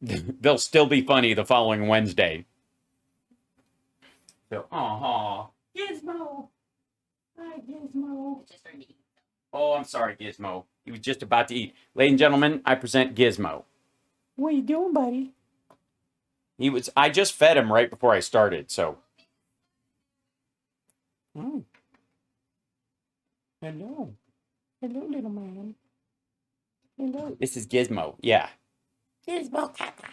they'll still be funny the following Wednesday. So, Gizmo. Hi, Gizmo. Oh, I'm sorry, Gizmo. He was just about to eat. Ladies and gentlemen, I present Gizmo. What you doing, buddy? I just fed him right before I started, so. Oh. Hello. Hello, little man. Hello. This is Gizmo, yeah. Gizmo, Kaka.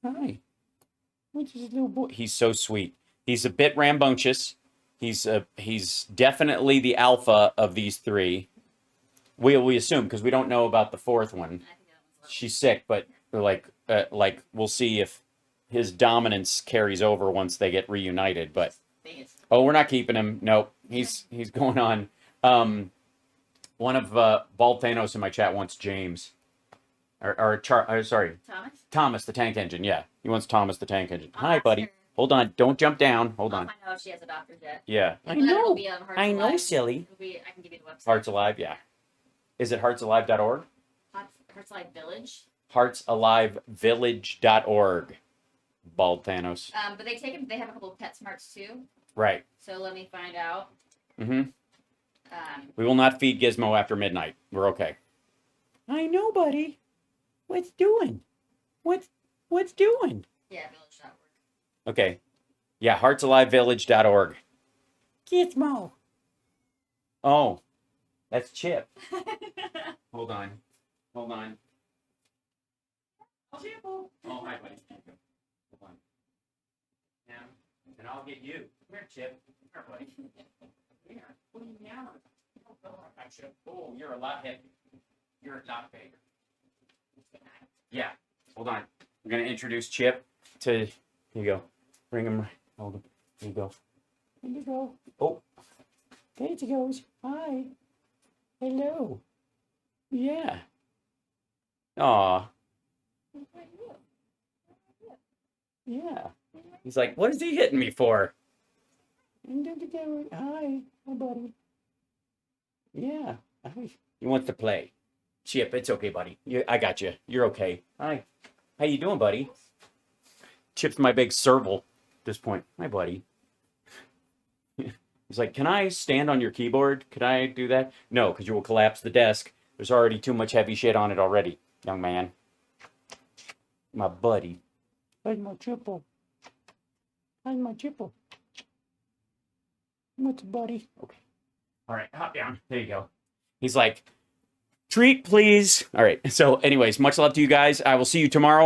Hi. Which is little boy. He's so sweet. He's a bit rambunctious. He's definitely the alpha of these three. We assume, because we don't know about the fourth one. She's sick, but like we'll see if his dominance carries over once they get reunited. But we're not keeping him. Nope, he's going on. One of Bald Thanos in my chat wants James. Sorry, Thomas? Thomas the tank engine. Yeah, he wants Thomas the tank engine. I'll Hi, ask buddy. her. Hold on. Don't jump down. Hold I'll on. find out if she has a doctor's yet. Yeah. I If not, it'll know. be on Hearts I know, Alive. silly. I can give you the website. Hearts Alive. Yeah. Is it heartsalive.org? Hearts Alive Village. Heartsalivevillage.org. Bald Thanos. But they have a couple of PetSmarts too. Right. So let me find out. Mm-hmm. We will not feed Gizmo after midnight. We're okay. I know, buddy. What's doing? What's doing? Yeah, village.org. Okay. Yeah, heartsalivevillage.org. Gizmo. Oh, that's Chip. Hold on. Oh, Chip. Oh, hi, buddy. Hold on. Yeah, and I'll get you. Come here, Chip. Come here, buddy. Come here. What are you meowing? Oh, you're a lot heavier. You're a lot bigger. Yeah. Hold on. We're gonna introduce Chip to. Here you go. Bring him. Hold him. Here you go. Here you go. Oh. There he goes. Hi. Hello. Yeah. Aw. Yeah. He's like, what is he hitting me for? Hi, buddy. Yeah. He wants to play. Chip, it's okay, buddy. I got you. You're okay. Hi. How you doing, buddy? Chip's my big serval at this point. Hi, buddy. He's like, can I stand on your keyboard? Could I do that? No, because you will collapse the desk. There's already too much heavy shit on it already, young man. My buddy. How's my Chipple? How's my Chipple? What's buddy? Okay. All right, hop down. There you go. He's like, treat, please. All right. So anyways, much love to you guys. I will see you tomorrow.